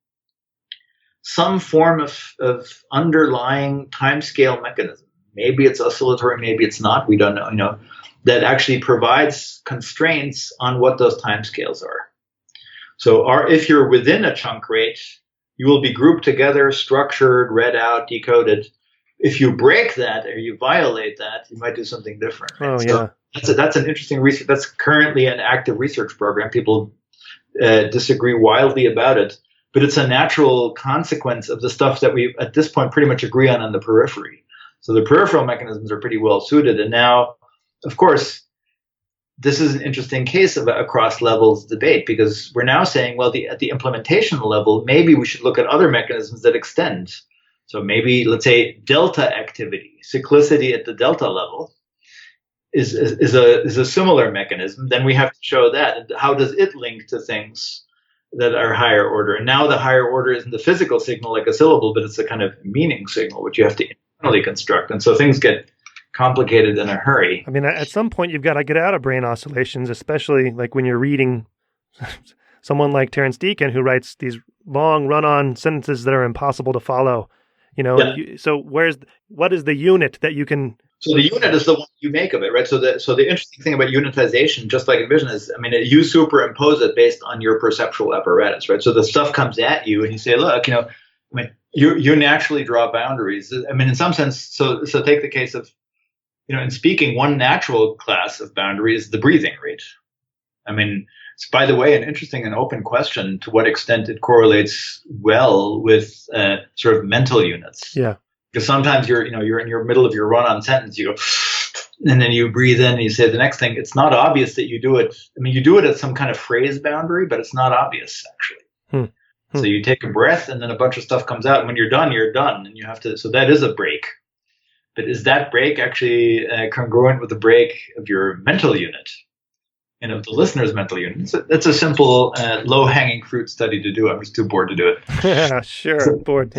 some form of underlying timescale mechanism? Maybe it's oscillatory, maybe it's not. We don't know. That actually provides constraints on what those timescales are. So if you're within a chunk rate, you will be grouped together, structured, read out, decoded. If you break that or you violate that, you might do something different. Right? That's an interesting research. That's currently an active research program. People disagree wildly about it, but it's a natural consequence of the stuff that we, at this point, pretty much agree on the periphery. So the peripheral mechanisms are pretty well suited. And now, of course, this is an interesting case of a cross-levels debate because we're now saying, well, at the implementation level, maybe we should look at other mechanisms that extend. So maybe, let's say, delta activity, cyclicity at the delta level is a similar mechanism. Then we have to show that. And how does it link to things that are higher order? And now the higher order isn't the physical signal like a syllable, but it's a kind of meaning signal, which you have to internally construct. And so things get complicated in a hurry. I mean, at some point, you've got to get out of brain oscillations, especially like when you're reading someone like Terence Deacon, who writes these long run-on sentences that are impossible to follow. So what is the unit that you can? So the unit is the one you make of it, right? So the interesting thing about unitization, just like in vision, is, you superimpose it based on your perceptual apparatus, right? So the stuff comes at you, and you say, look, you naturally draw boundaries. In some sense, so take the case of, in speaking, one natural class of boundary is the breathing rate. It's, by the way, an interesting and open question to what extent it correlates well with sort of mental units. Yeah. Because sometimes you're in your middle of your run-on sentence, you go, and then you breathe in and you say the next thing. It's not obvious that you do it. I mean, you do it at some kind of phrase boundary, but it's not obvious actually. So you take a breath and then a bunch of stuff comes out. And when you're done, and you have to, so that is a break. But is that break actually congruent with the break of your mental unit and of the listener's mental unit? That's a simple, low-hanging fruit study to do. I'm just too bored to do it. Yeah, sure, bored.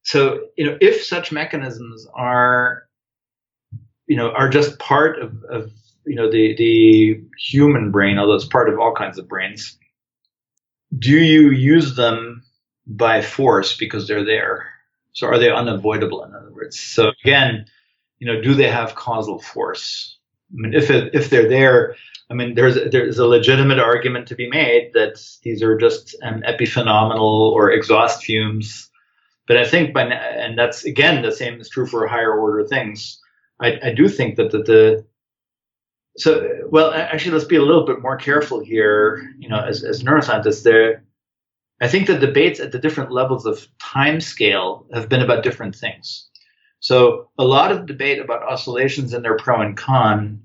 So, if such mechanisms are just part of the human brain, although it's part of all kinds of brains, do you use them by force because they're there? So are they unavoidable, in other words? So again, do they have causal force? I mean, if they're there, I mean, there's a legitimate argument to be made that these are just epiphenomenal or exhaust fumes. But I think and that's again the same is true for higher order things. I do think that actually, let's be a little bit more careful here. As neuroscientists, I think the debates at the different levels of time scale have been about different things. So a lot of debate about oscillations and their pro and con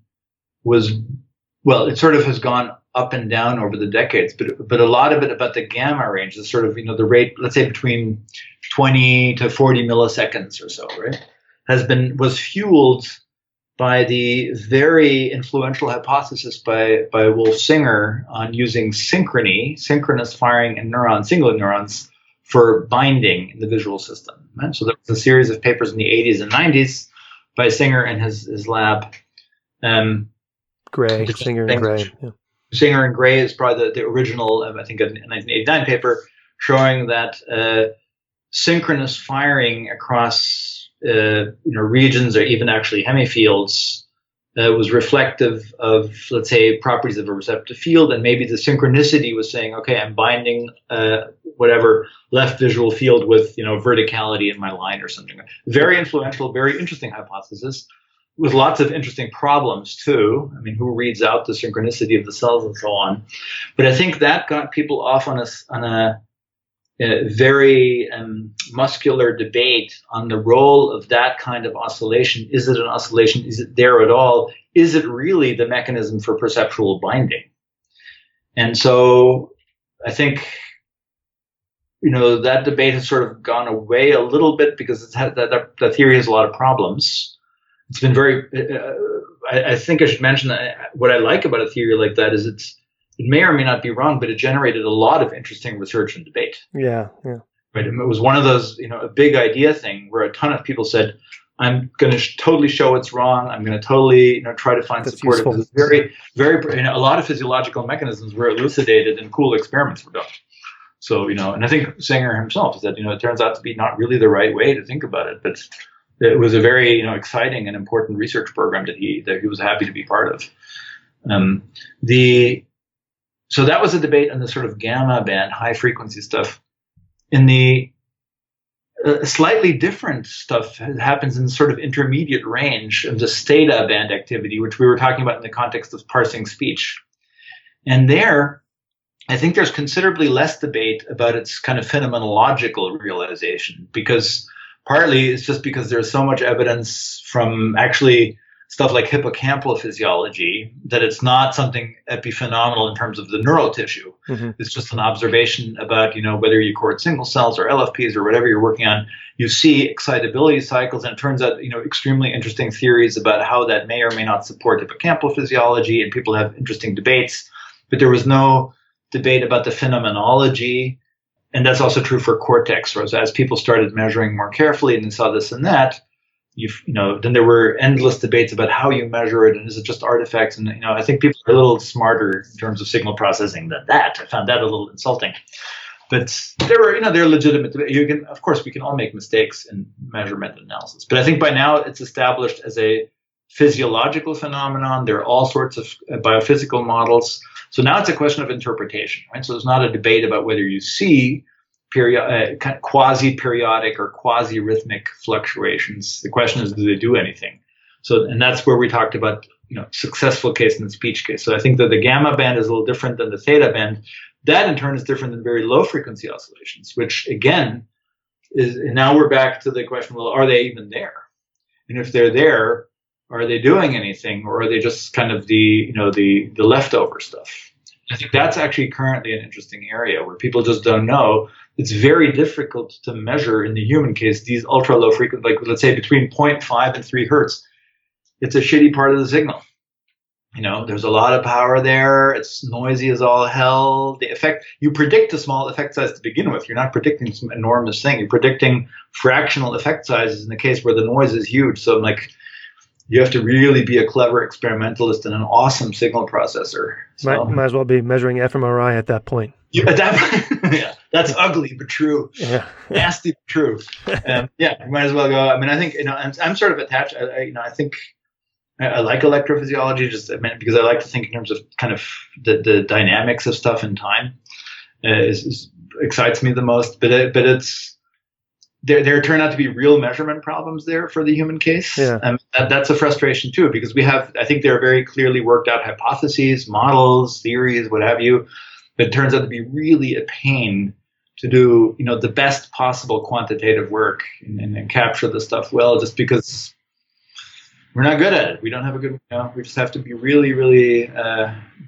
it sort of has gone up and down over the decades, but a lot of it about the gamma range, the sort of, the rate, let's say between 20 to 40 milliseconds or so, right, was fueled by the very influential hypothesis by Wolf Singer on using synchronous firing in single neurons for binding in the visual system. Right? So there was a series of papers in the 80s and 90s by Singer and his lab. Singer and Gray. Yeah. Singer and Gray is probably the original, I think, a 1989 paper showing that synchronous firing across regions or even actually hemifields was reflective of, let's say, properties of a receptive field, and maybe the synchronicity was saying, okay, I'm binding whatever left visual field with verticality in my line or something. Very influential, very interesting hypothesis with lots of interesting problems too. I mean, who reads out the synchronicity of the cells and so on? But I think that got people off on a very muscular debate on the role of that kind of oscillation. Is it an oscillation? Is it there at all? Is it really the mechanism for perceptual binding? And so I think, that debate has sort of gone away a little bit because that theory has a lot of problems. It's been very, I think I should mention that what I like about a theory like that is it may or may not be wrong, but it generated a lot of interesting research and debate. Yeah. Right. It was one of those, a big idea thing where a ton of people said, I'm going to totally show it's wrong. I'm going to totally, try to find support. It was very, very, a lot of physiological mechanisms were elucidated and cool experiments were done. So, and I think Singer himself said, it turns out to be not really the right way to think about it, but it was a very, exciting and important research program that he was happy to be part of. So that was a debate on the sort of gamma band, high frequency stuff. In the slightly different stuff happens in sort of intermediate range of the theta band activity, which we were talking about in the context of parsing speech. And there, I think there's considerably less debate about its kind of phenomenological realization, because partly it's just because there's so much evidence from actually stuff like hippocampal physiology that it's not something epiphenomenal in terms of the neural tissue. Mm-hmm. It's just an observation about, whether you record single cells or LFPs or whatever you're working on, you see excitability cycles, and it turns out, extremely interesting theories about how that may or may not support hippocampal physiology, and people have interesting debates, but there was no debate about the phenomenology. And that's also true for cortex. So as people started measuring more carefully and they saw this and that, then there were endless debates about how you measure it and is it just artifacts. And I think people are a little smarter in terms of signal processing than that. I found that a little insulting. But there are legitimate debates. Of course, we can all make mistakes in measurement analysis. But I think by now it's established as a physiological phenomenon. There are all sorts of biophysical models. So now it's a question of interpretation, right? So it's not a debate about whether you see quasi-periodic or quasi-rhythmic fluctuations. The question is, do they do anything? So, and that's where we talked about, successful case and the speech case. So I think that the gamma band is a little different than the theta band. That in turn is different than very low frequency oscillations, which again is, and now we're back to the question, well, are they even there? And if they're there, are they doing anything, or are they just kind of the leftover stuff? I think that's actually currently an interesting area where people just don't know. It's very difficult to measure in the human case these ultra low frequency, like let's say between 0.5 and 3 hertz. It's a shitty part of the signal. There's a lot of power there. It's noisy as all hell. The effect, you predict a small effect size to begin with. You're not predicting some enormous thing. You're predicting fractional effect sizes in the case where the noise is huge. So I'm like, you have to really be a clever experimentalist and an awesome signal processor. So, might as well be measuring fMRI at that point. Yeah, that's ugly but true. Yeah. Nasty but true. You might as well go. I mean, I think I'm sort of attached. I think I like electrophysiology because I like to think in terms of kind of the dynamics of stuff in time. Excites me the most. But it's. There turn out to be real measurement problems there for the human case. Yeah. That's a frustration too, because I think there are very clearly worked out hypotheses, models, theories, what have you. But it turns out to be really a pain to do, the best possible quantitative work and capture the stuff well, just because we're not good at it. We don't have a good, we just have to be really, really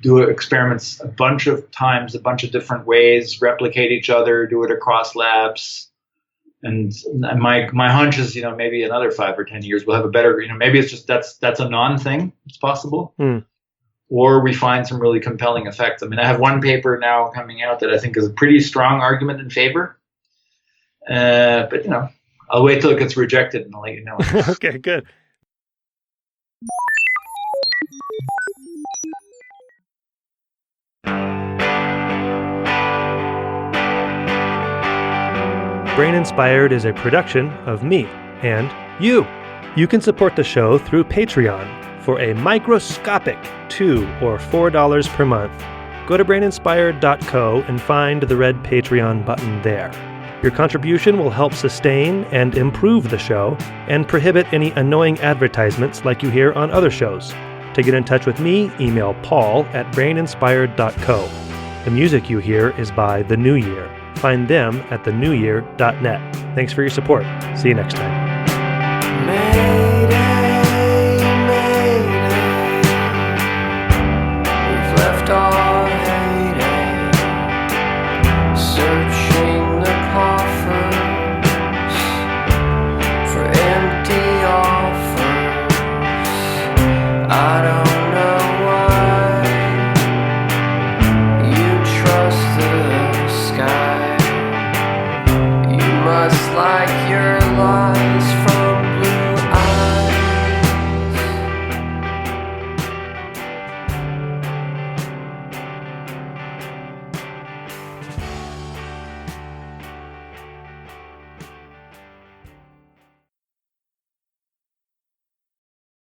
do experiments a bunch of times, a bunch of different ways, replicate each other, do it across labs. And my hunch is, maybe another 5 or 10 years we'll have a better, maybe it's just that's a non-thing. It's possible. Or we find some really compelling effects. I mean, I have one paper now coming out that I think is a pretty strong argument in favor. But, I'll wait till it gets rejected and I'll let you know. Okay, good. Brain Inspired is a production of me and you. You can support the show through Patreon for a microscopic $2 or $4 per month. Go to braininspired.co and find the red Patreon button there. Your contribution will help sustain and improve the show and prohibit any annoying advertisements like you hear on other shows. To get in touch with me, email paul@braininspired.co. The music you hear is by The New Year. Find them at thenewyear.net. Thanks for your support. See you next time.